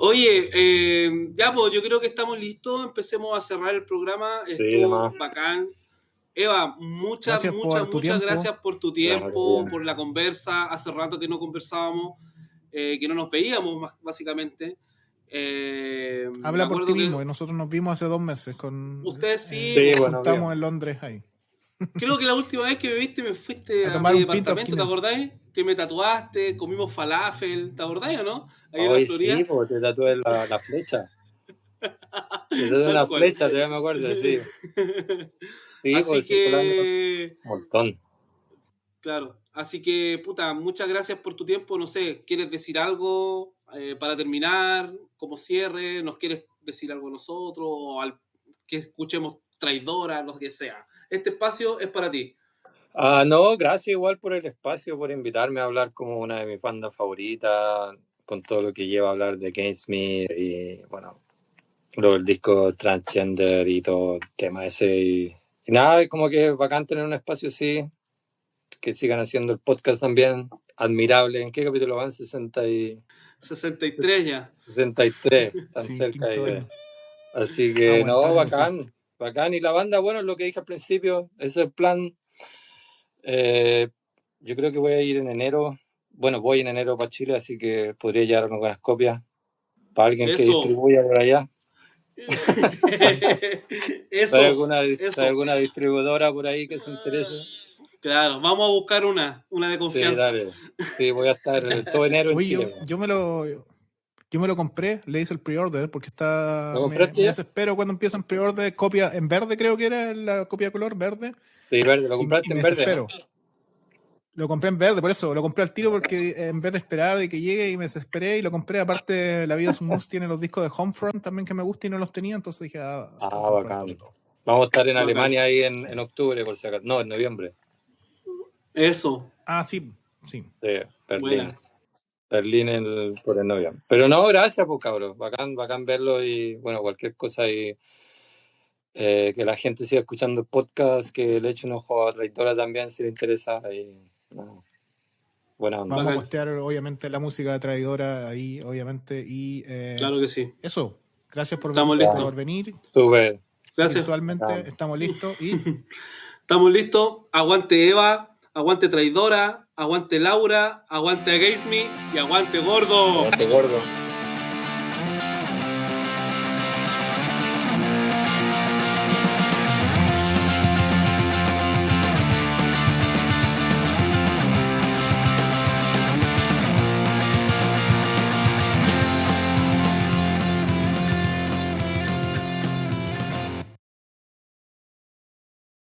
Oye, ya pues yo creo que estamos listos. Empecemos a cerrar el programa. Estuvo bacán. Eva, muchas gracias por tu tiempo, por la conversa. Hace rato que no conversábamos, que no nos veíamos básicamente. Habla por ti mismo, nosotros nos vimos hace 2 meses con ustedes sí, bueno, estamos en Londres ahí. Creo que la última vez que me viste me fuiste a mi departamento, ¿te acordáis? Que me tatuaste, comimos falafel, ¿te acordáis o no? Ahí en la Florida. Sí, porque te tatué la flecha. Te tatué la flecha, todavía me acuerdo, sí. Sí, así que... Un montón. Claro, así que, puta, muchas gracias por tu tiempo. No sé, ¿quieres decir algo para terminar, como cierre? ¿Nos quieres decir algo nosotros? O que escuchemos Traidora, lo que sea. Este espacio es para ti. No, gracias igual por el espacio, por invitarme a hablar como una de mis bandas favoritas, con todo lo que lleva a hablar de Against Me y, bueno, luego el disco Transgender y todo el tema ese. Y nada, es como que es bacán tener un espacio así, que sigan haciendo el podcast también, admirable. ¿En qué capítulo van? 63 ya. 63, tan sí, cerca ahí. Así que no, bacán. Bacán, y la banda, bueno, lo que dije al principio, es el plan. Yo creo que voy a ir en enero. Bueno, voy en enero para Chile, así que podría llevar unas copias para alguien que distribuya por allá. ¿Hay alguna distribuidora por ahí que se interese? Claro, vamos a buscar una de confianza. Sí, dale. Sí, voy a estar todo enero en Chile. Yo me lo compré, le hice el pre-order porque me desespero cuando empiezan pre-order, copia en verde, creo que era la copia de color verde. Sí, verde, lo compraste en verde, ¿no? Lo compré en verde, por eso lo compré al tiro, porque en vez de esperar de que llegue y me desesperé y lo compré. Aparte, La Vida es un Mus tiene los discos de Homefront también que me gusta y no los tenía, entonces dije, bacán. Vamos a estar en Alemania ahí en octubre, por si acaso. No, en noviembre. Eso. Sí. Sí, Berlín. Berlín por el noviembre. Pero no, gracias, pues, cabrón. Bacán verlo y, bueno, cualquier cosa y que la gente siga escuchando el podcast, que le eche un ojo a Traidora también si le interesa. Y, buena onda. Vamos a postear, obviamente, la música de Traidora ahí, obviamente. Y, claro que sí. Eso. Gracias por venir. Súper. Gracias. Virtualmente estamos listos. Estamos listos. Aguante Eva, aguante Traidora, aguante Laura, aguante Against Me y aguante Gordo. Aguante Gordo.